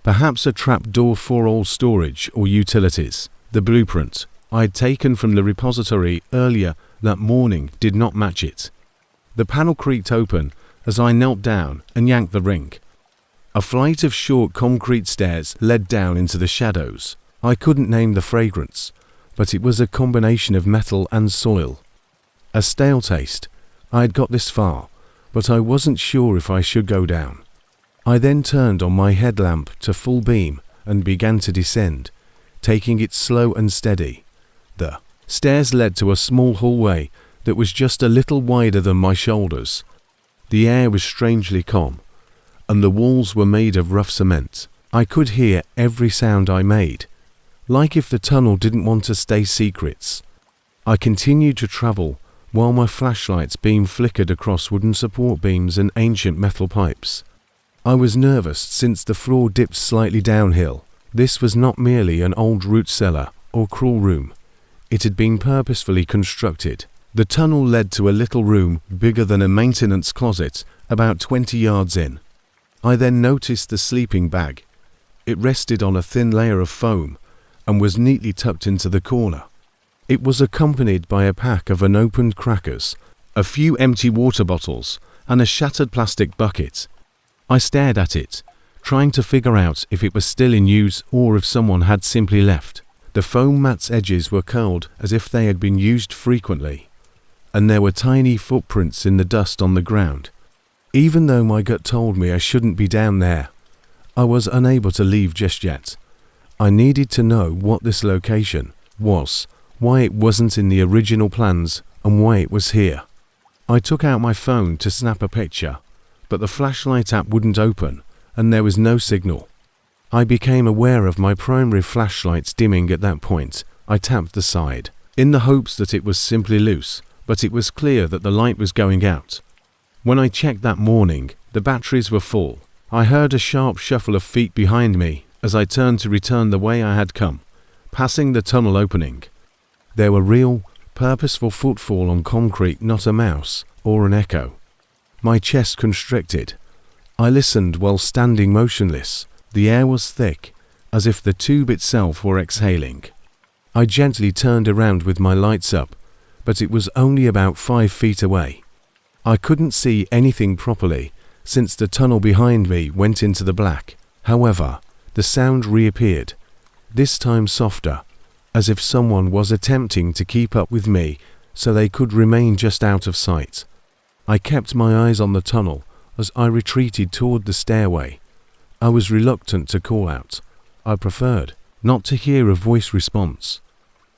Perhaps a trap door for all storage or utilities. The blueprint I had taken from the repository earlier that morning did not match it. The panel creaked open as I knelt down and yanked the ring. A flight of short concrete stairs led down into the shadows. I couldn't name the fragrance, but it was a combination of metal and soil. A stale taste. I had got this far, but I wasn't sure if I should go down. I then turned on my headlamp to full beam and began to descend, taking it slow and steady. The stairs led to a small hallway that was just a little wider than my shoulders. The air was strangely calm, and the walls were made of rough cement. I could hear every sound I made, like if the tunnel didn't want to stay secrets. I continued to travel while my flashlight's beam flickered across wooden support beams and ancient metal pipes. I was nervous since the floor dipped slightly downhill. This was not merely an old root cellar or crawl room. It had been purposefully constructed. The tunnel led to a little room bigger than a maintenance closet, about 20 yards in. I then noticed the sleeping bag. It rested on a thin layer of foam and was neatly tucked into the corner. It was accompanied by a pack of unopened crackers, a few empty water bottles, and a shattered plastic bucket. I stared at it, trying to figure out if it was still in use or if someone had simply left. The foam mat's edges were curled as if they had been used frequently, and there were tiny footprints in the dust on the ground. Even though my gut told me I shouldn't be down there, I was unable to leave just yet. I needed to know what this location was, why it wasn't in the original plans, and why it was here. I took out my phone to snap a picture, but the flashlight app wouldn't open, and there was no signal. I became aware of my primary flashlight's dimming at that point. I tapped the side, in the hopes that it was simply loose, but it was clear that the light was going out. When I checked that morning, the batteries were full. I heard a sharp shuffle of feet behind me as I turned to return the way I had come, passing the tunnel opening. There were real, purposeful footfall on concrete, not a mouse or an echo. My chest constricted. I listened while standing motionless. The air was thick, as if the tube itself were exhaling. I gently turned around with my lights up, but it was only about 5 feet away. I couldn't see anything properly, since the tunnel behind me went into the black. However, the sound reappeared, this time softer, as if someone was attempting to keep up with me so they could remain just out of sight. I kept my eyes on the tunnel as I retreated toward the stairway. I was reluctant to call out. I preferred not to hear a voice response.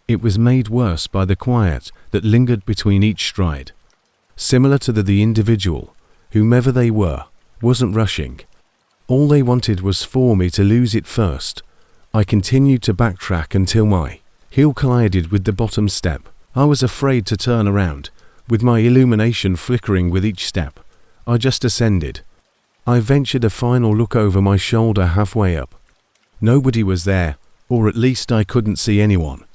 It was made worse by the quiet that lingered between each stride. Similar to the individual, whomever they were, wasn't rushing. All they wanted was for me to lose it first. I continued to backtrack until my heel collided with the bottom step. I was afraid to turn around, with my illumination flickering with each step. I just ascended. I ventured a final look over my shoulder halfway up. Nobody was there, or at least I couldn't see anyone.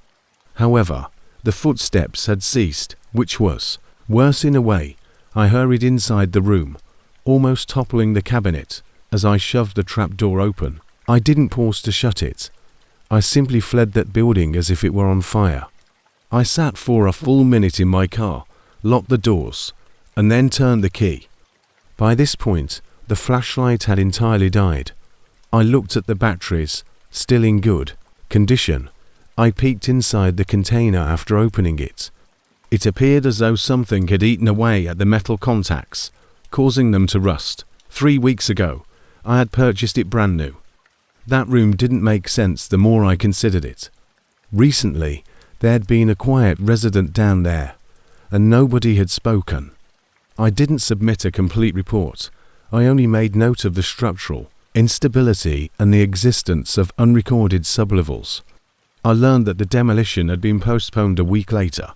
However, the footsteps had ceased, which was worse in a way. I hurried inside the room, almost toppling the cabinet, as I shoved the trapdoor open. I didn't pause to shut it. I simply fled that building as if it were on fire. I sat for a full minute in my car, locked the doors, and then turned the key. By this point, the flashlight had entirely died. I looked at the batteries, still in good condition. I peeked inside the container after opening it. It appeared as though something had eaten away at the metal contacts, causing them to rust. 3 weeks ago, I had purchased it brand new. That room didn't make sense the more I considered it. Recently, there had been a quiet resident down there, and nobody had spoken. I didn't submit a complete report. I only made note of the structural instability and the existence of unrecorded sublevels. I learned that the demolition had been postponed a week later.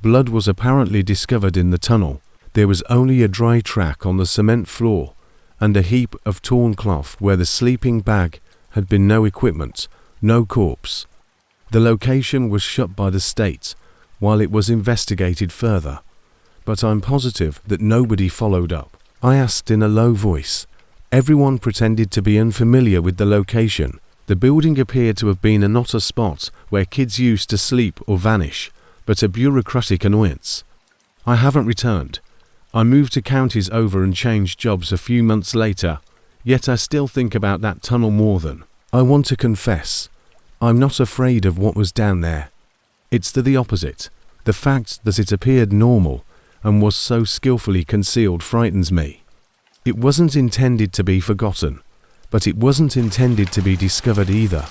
Blood was apparently discovered in the tunnel. There was only a dry track on the cement floor and a heap of torn cloth where the sleeping bag had been. No equipment, no corpse. The location was shut by the state while it was investigated further, but I'm positive that nobody followed up. I asked in a low voice. Everyone pretended to be unfamiliar with the location. The building appeared to have been not a spot where kids used to sleep or vanish, but a bureaucratic annoyance. I haven't returned. I moved to counties over and changed jobs a few months later, yet I still think about that tunnel more than I want to confess. I'm not afraid of what was down there. It's the opposite. The fact that it appeared normal and was so skillfully concealed frightens me. It wasn't intended to be forgotten, but it wasn't intended to be discovered either.